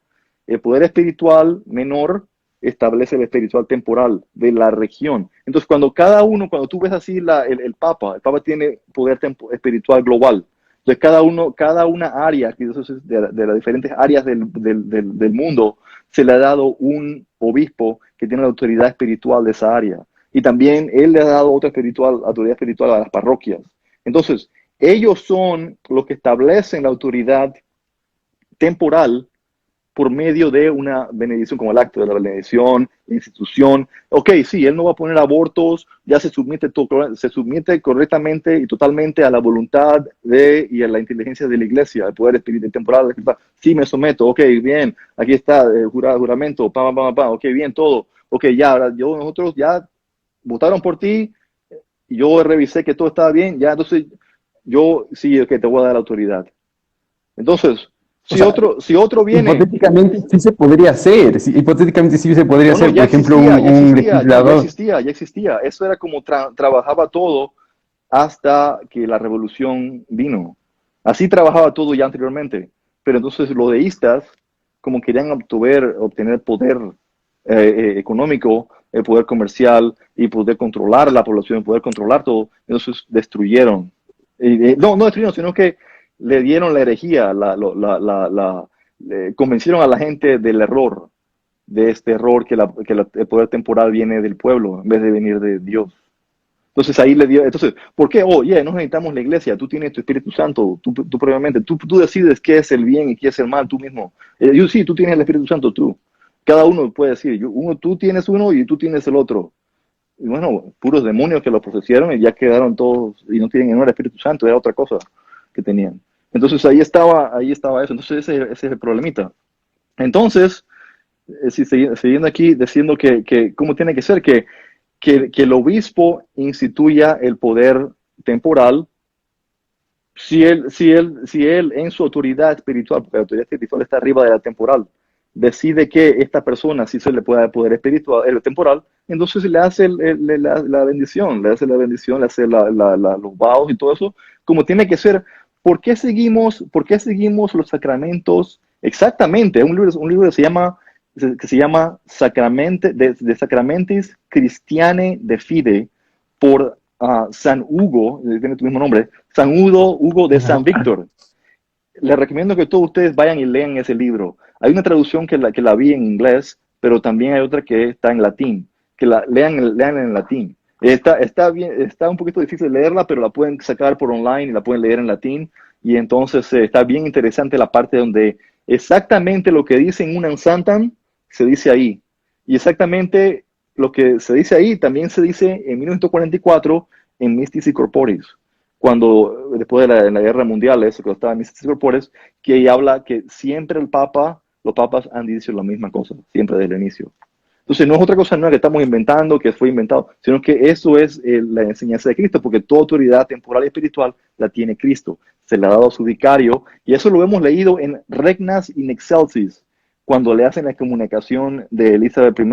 El poder espiritual menor establece el espiritual temporal de la región. Entonces, cuando tú ves así el Papa tiene poder espiritual global. Entonces, cada una área de las diferentes áreas del mundo se le ha dado un obispo que tiene la autoridad espiritual de esa área. Y también él le ha dado otra autoridad espiritual a las parroquias. Entonces, ellos son los que establecen la autoridad temporal por medio de una bendición, como el acto de la bendición, la institución. Ok, sí, él no va a poner abortos, ya se somete correctamente y totalmente a la voluntad y a la inteligencia de la iglesia, el poder espiritual temporal. Sí, me someto, ok, bien, aquí está el juramento, ok, bien, todo. Ok, ya, ahora nosotros ya votaron por ti, yo revisé que todo estaba bien, ya, entonces yo sí, que te voy a dar la autoridad. Entonces, O si sea, otro viene. hipotéticamente sí se podría hacer, sí, hipotéticamente sí se podría No, no, hacer, ya por ejemplo, existía, un legislador. ya existía. Eso era como trabajaba todo hasta que la revolución vino. Así trabajaba todo ya anteriormente. Pero entonces los deístas, como querían obtener poder económico, el poder comercial y poder controlar la población, poder controlar todo, entonces destruyeron. No destruyeron, sino que le dieron la herejía, convencieron a la gente del error, de este error el poder temporal viene del pueblo en vez de venir de Dios. Entonces ahí le dio, entonces, ¿por qué? No necesitamos la iglesia, tú tienes tu Espíritu Santo, tú previamente, tú decides qué es el bien y qué es el mal tú mismo. Sí, tú tienes el Espíritu Santo, tú. Cada uno puede decir, tú tienes uno y tú tienes el otro. Y bueno, puros demonios que lo poseyeron y ya quedaron todos, y no tienen el Espíritu Santo, era otra cosa que tenían. Entonces ahí estaba eso, entonces ese es el problemita. Entonces, siguiendo aquí, diciendo que cómo tiene que ser, que el obispo instituya el poder temporal si él en su autoridad espiritual, porque la autoridad espiritual está arriba de la temporal, decide que esta persona sí se le puede dar poder espiritual, el temporal, entonces le hace la bendición, le hace los vows y todo eso, como tiene que ser. ¿Por qué seguimos los sacramentos? Exactamente, un libro que se llama de Sacramentis Christiane de Fide por San Hugo, tiene tu mismo nombre, San Hugo de San Ajá. Víctor. Les recomiendo que todos ustedes vayan y lean ese libro. Hay una traducción que la vi en inglés, pero también hay otra que está en latín, que la lean en latín. Está bien, está un poquito difícil leerla, pero la pueden sacar por online y la pueden leer en latín. Y entonces está bien interesante la parte donde exactamente lo que dice en un Santam se dice ahí. Y exactamente lo que se dice ahí también se dice en 1944 en Mystici Corporis, cuando después de la guerra mundial, eso que estaba en Mystici Corporis, que ella habla que siempre los papas han dicho la misma cosa, siempre desde el inicio. Entonces no es otra cosa nueva que estamos inventando, que fue inventado, sino que eso es la enseñanza de Cristo, porque toda autoridad temporal y espiritual la tiene Cristo. Se le ha dado a su vicario, y eso lo hemos leído en Regnas in Excelsis, cuando le hacen la comunicación de Elizabeth I,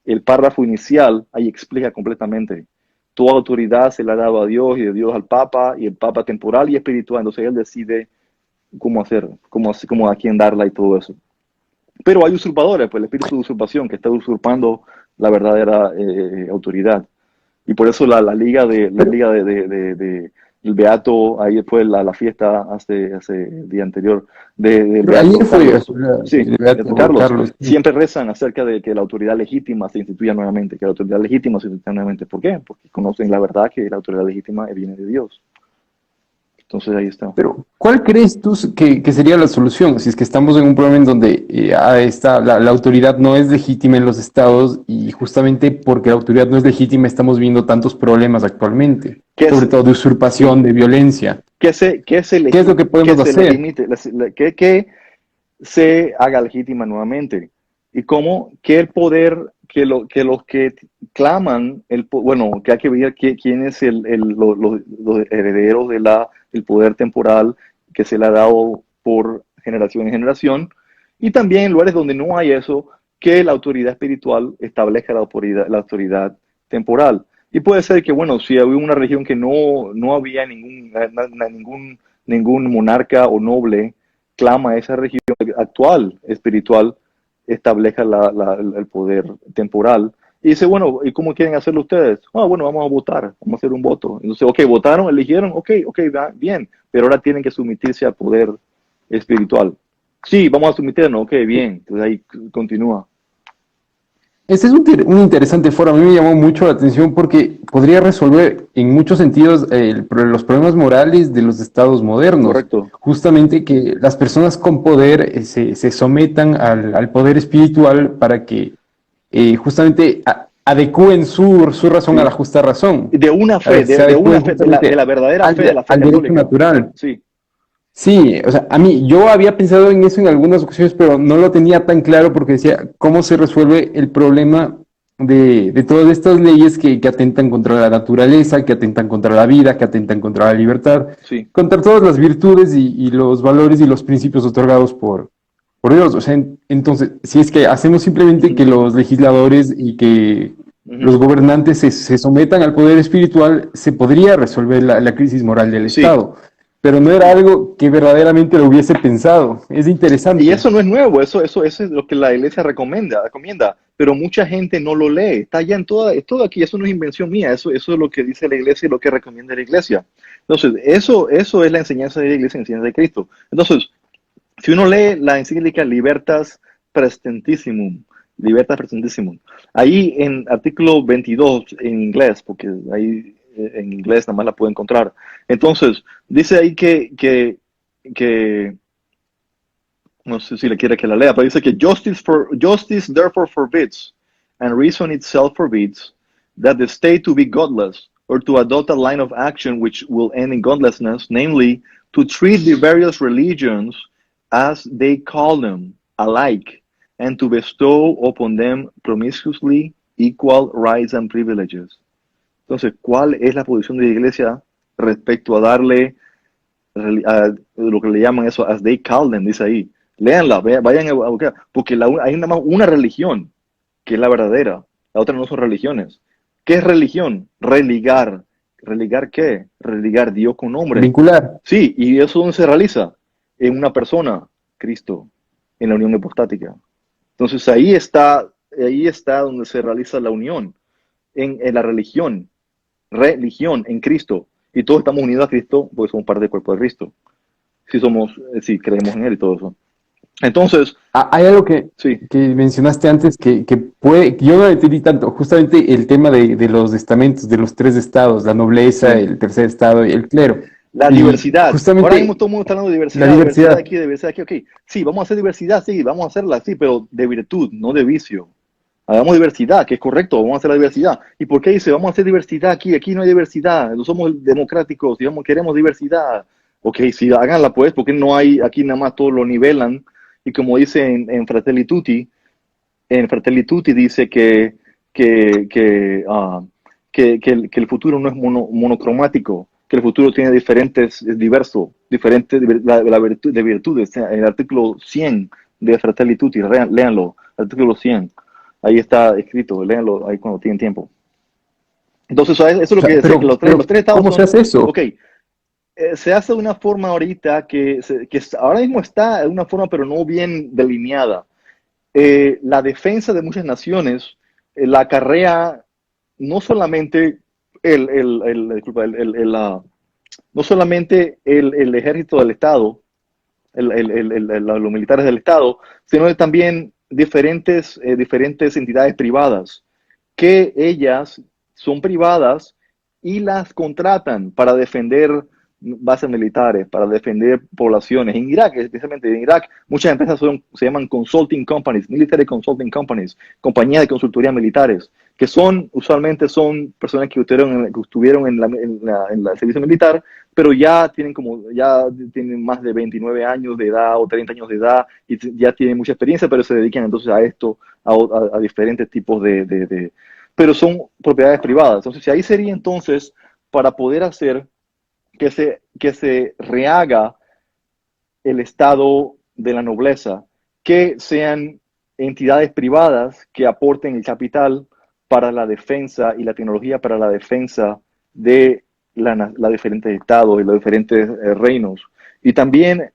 el párrafo inicial, ahí explica completamente. Toda autoridad se la ha dado a Dios y de Dios al Papa, y el Papa temporal y espiritual, entonces él decide cómo hacer, cómo a quién darla y todo eso. Pero hay usurpadores, pues el espíritu de usurpación que está usurpando la verdadera autoridad. Y por eso la liga Pero, el Beato, ahí fue la fiesta hace el día anterior del pero Beato ayer fue Carlos. Sí, el Beato Beato Carlos. Carlos. Sí. Siempre rezan acerca de que la autoridad legítima se instituya nuevamente, que la autoridad legítima se instituya nuevamente. ¿Por qué? Porque conocen la verdad que la autoridad legítima viene de Dios. Entonces ahí está. Pero, ¿cuál crees tú que sería la solución? Si es que estamos en un problema en donde la autoridad no es legítima en los estados y justamente porque la autoridad no es legítima estamos viendo tantos problemas actualmente, ¿Qué sobre es? todo de Sí. usurpación, de violencia. ¿Qué es lo que Que podemos se hacer? legimite, que se haga legítima nuevamente? Y cómo que el poder, que los que claman, bueno, que hay que ver quién es los herederos del poder temporal que se le ha dado por generación en generación, y también en lugares donde no hay eso, que la autoridad espiritual establezca la autoridad temporal. Y puede ser que, bueno, si había una región que no había ningún monarca o noble, clama a esa región actual espiritual, establezca el poder temporal. Y dice, bueno, ¿y cómo quieren hacerlo ustedes? Ah, bueno, vamos a votar, vamos a hacer un voto. Entonces, ok, votaron, eligieron, ok, bien, pero ahora tienen que someterse al poder espiritual. Sí, vamos a someternos, ok, bien. Entonces ahí continúa. Este es un interesante foro. A mí me llamó mucho la atención porque podría resolver en muchos sentidos los problemas morales de los estados modernos. Correcto. Justamente que las personas con poder se sometan al poder espiritual para que justamente adecúen su razón a la Sí. justa razón. De una fe, Se de una adecúen fe, justamente la verdadera fe, de la fe al derecho católica. natural. Sí, Sí, o sea, a mí, yo había pensado en eso en algunas ocasiones, pero no lo tenía tan claro porque decía, ¿cómo se resuelve el problema de todas estas leyes que atentan contra la naturaleza, que atentan contra la vida, que atentan contra la libertad, sí. contra todas las virtudes y los valores y los principios otorgados por Dios? O sea, entonces, si es que hacemos simplemente que Ujú, los legisladores y que ujú. los gobernantes se sometan al poder espiritual, se podría resolver la crisis moral del Sí, Estado, pero no era sí. algo que verdaderamente lo hubiese pensado. Es Y interesante. eso no es nuevo, eso es lo que la iglesia recomienda, pero mucha gente no lo lee, está ya es todo aquí, eso no es invención mía, eso es lo que dice la iglesia y lo que recomienda la iglesia. Entonces, eso es la enseñanza de la iglesia, la enseñanza de Cristo. Entonces, si uno lee la encíclica Libertas Presentissimum, ahí en artículo 22 en inglés, porque ahí en inglés nada más la puedo encontrar. Entonces, dice ahí que no sé si le quiere que la lea, pero dice que justice therefore forbids, and reason itself forbids, that the state to be godless, or to adopt a line of action which will end in godlessness, namely, to treat the various religions as they call them, alike, and to bestow upon them promiscuously equal rights and privileges. Entonces, ¿cuál es la posición de la iglesia respecto a darle lo que le llaman eso, as they call them, dice ahí? Léanla, vayan a buscar, porque hay nada más una religión, que es la verdadera, la otra no son religiones. ¿Qué es religión? Religar. ¿Religar qué? Religar Dios con hombre. Vincular. Sí, y eso ¿dónde se realiza? En una persona, Cristo, en la unión hipostática. Entonces ahí está donde se realiza la unión, en la religión en Cristo. Y todos estamos unidos a Cristo porque somos parte del cuerpo de Cristo. Si creemos en Él y todo eso. Entonces, Hay algo sí, que mencionaste antes que yo no entendí tanto, justamente el tema de los estamentos, de los tres estados, la nobleza, sí. el tercer estado y el clero. La Y diversidad. Ahora mismo justamente todo el mundo está hablando de la diversidad diversidad. aquí, diversidad aquí. Ok, sí, vamos a hacer diversidad, sí, vamos a hacerla, sí, pero de virtud, no de vicio. Hagamos diversidad, que es correcto, vamos a hacer la diversidad. ¿Y por qué dice, vamos a hacer diversidad aquí? Aquí no hay diversidad, no somos democráticos, digamos, queremos diversidad. Ok, sí, háganla pues, porque no hay, aquí nada más todo lo nivelan. Y como dice en Fratelli Tutti dice que, que, ah, que el futuro no es monocromático, que el futuro tiene es diverso, diferentes de virtudes. En el artículo 100 de Fratelli Tutti, léanlo, artículo 100. Ahí está escrito, léanlo ahí cuando tienen tiempo. Entonces, eso es O lo que sea, decía, que los tres estados ¿cómo se son, hace eso? ok, se hace de una forma ahorita que ahora mismo está de una forma pero no bien delineada. La defensa de muchas naciones la acarrea no solamente disculpa, no solamente el ejército del Estado, los militares del Estado, sino también diferentes entidades privadas, que ellas son privadas y las contratan para defender bases militares para defender poblaciones. En Irak, especialmente en Irak, muchas empresas se llaman consulting companies, military consulting companies, compañías de consultoría militares, que usualmente son personas que estuvieron en el servicio militar, pero ya tienen más de 29 años de edad o 30 años de edad y ya tienen mucha experiencia, pero se dedican entonces a esto, a diferentes tipos pero son propiedades privadas. Entonces, ahí sería entonces para poder hacer que se rehaga el estado de la nobleza, que sean entidades privadas que aporten el capital para la defensa y la tecnología para la defensa de los diferentes estados y los diferentes reinos. Y también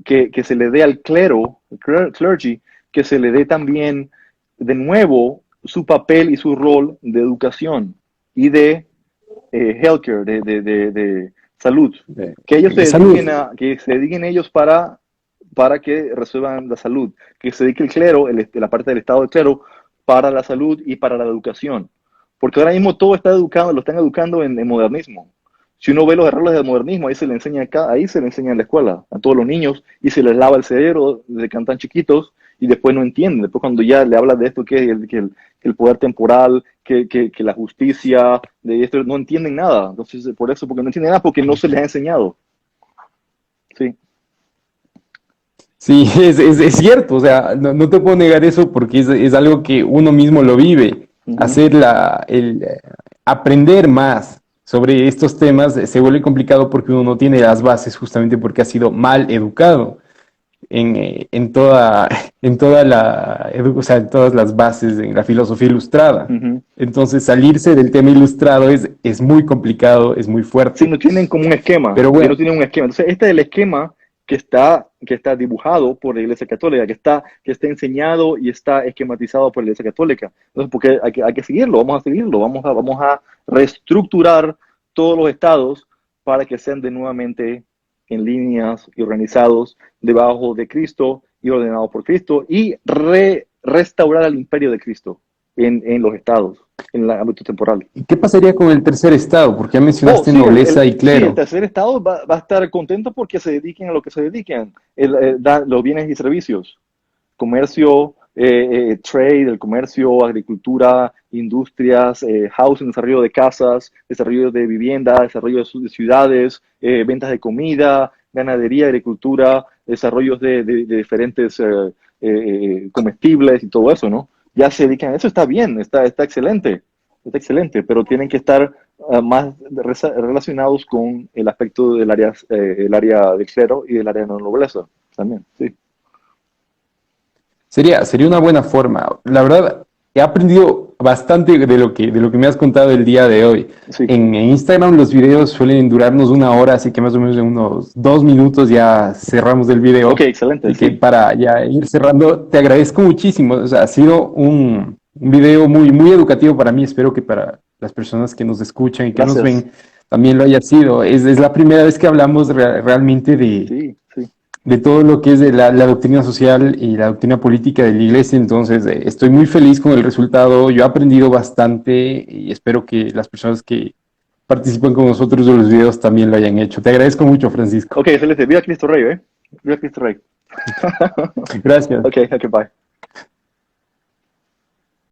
que se le dé al clero, clergy, que se le dé también de nuevo su papel y su rol de educación y de healthcare, de salud. Que ellos que se dediquen ellos para que resuelvan la salud. Que se dedique el clero, la parte del estado del clero, para la salud y para la educación. Porque ahora mismo todo lo están educando en modernismo. Si uno ve los errores del modernismo, ahí se le enseña en la escuela a todos los niños y se les lava el cerebro desde que están chiquitos y después no entienden. Después cuando ya le hablas de esto, que el poder temporal, que la justicia, de esto, no entienden nada. Entonces, porque no entienden nada, porque no se les ha enseñado. Sí. Sí, es cierto, o sea, no te puedo negar eso porque es algo que uno mismo lo vive. Hacer aprender más sobre estos temas se vuelve complicado porque uno no tiene las bases justamente porque ha sido mal educado en todas las bases de la filosofía ilustrada. Entonces salirse del tema ilustrado es muy complicado, es muy fuerte. Sí, no tienen como un esquema. Pero bueno. No tienen un esquema. Entonces este es el esquema que está dibujado por la Iglesia Católica, que está enseñado y está esquematizado por la Iglesia Católica. Entonces, porque hay que seguirlo, vamos a seguirlo, vamos a reestructurar todos los estados para que sean de nuevamente en líneas y organizados debajo de Cristo y ordenados por Cristo y restaurar el imperio de Cristo en los estados, en el ámbito temporal. ¿Y qué pasaría con el tercer estado? Porque ya mencionaste nobleza y clero. Sí, el tercer estado va a estar contento porque se dediquen a lo que se dediquen, los bienes y servicios, comercio, trade, el comercio, agricultura, industrias, housing, desarrollo de casas, desarrollo de vivienda, desarrollo de ciudades, ventas de comida, ganadería, agricultura, desarrollos de diferentes comestibles y todo eso, ¿no? Ya se dedican a eso, está bien, está excelente, pero tienen que estar más relacionados con el aspecto del área del clero y del área de la nobleza también, sí. Sería una buena forma. La verdad, he aprendido bastante de lo que me has contado el día de hoy. Sí. En Instagram los videos suelen durarnos 1 hora, así que más o menos en unos 2 minutos ya cerramos el video. Ok, excelente. Y que para ya ir cerrando, te agradezco muchísimo. O sea, ha sido un video muy, muy educativo para mí. Espero que para las personas que nos escuchan y que nos ven también lo haya sido. Es la primera vez que hablamos realmente de todo lo que es de la doctrina social y la doctrina política de la iglesia. Entonces estoy muy feliz con el resultado. Yo he aprendido bastante y espero que las personas que participan con nosotros de los videos también lo hayan hecho. Te agradezco mucho, Francisco. Ok, excelente. Viva Cristo Rey, Viva Cristo Rey. Gracias. Ok, bye.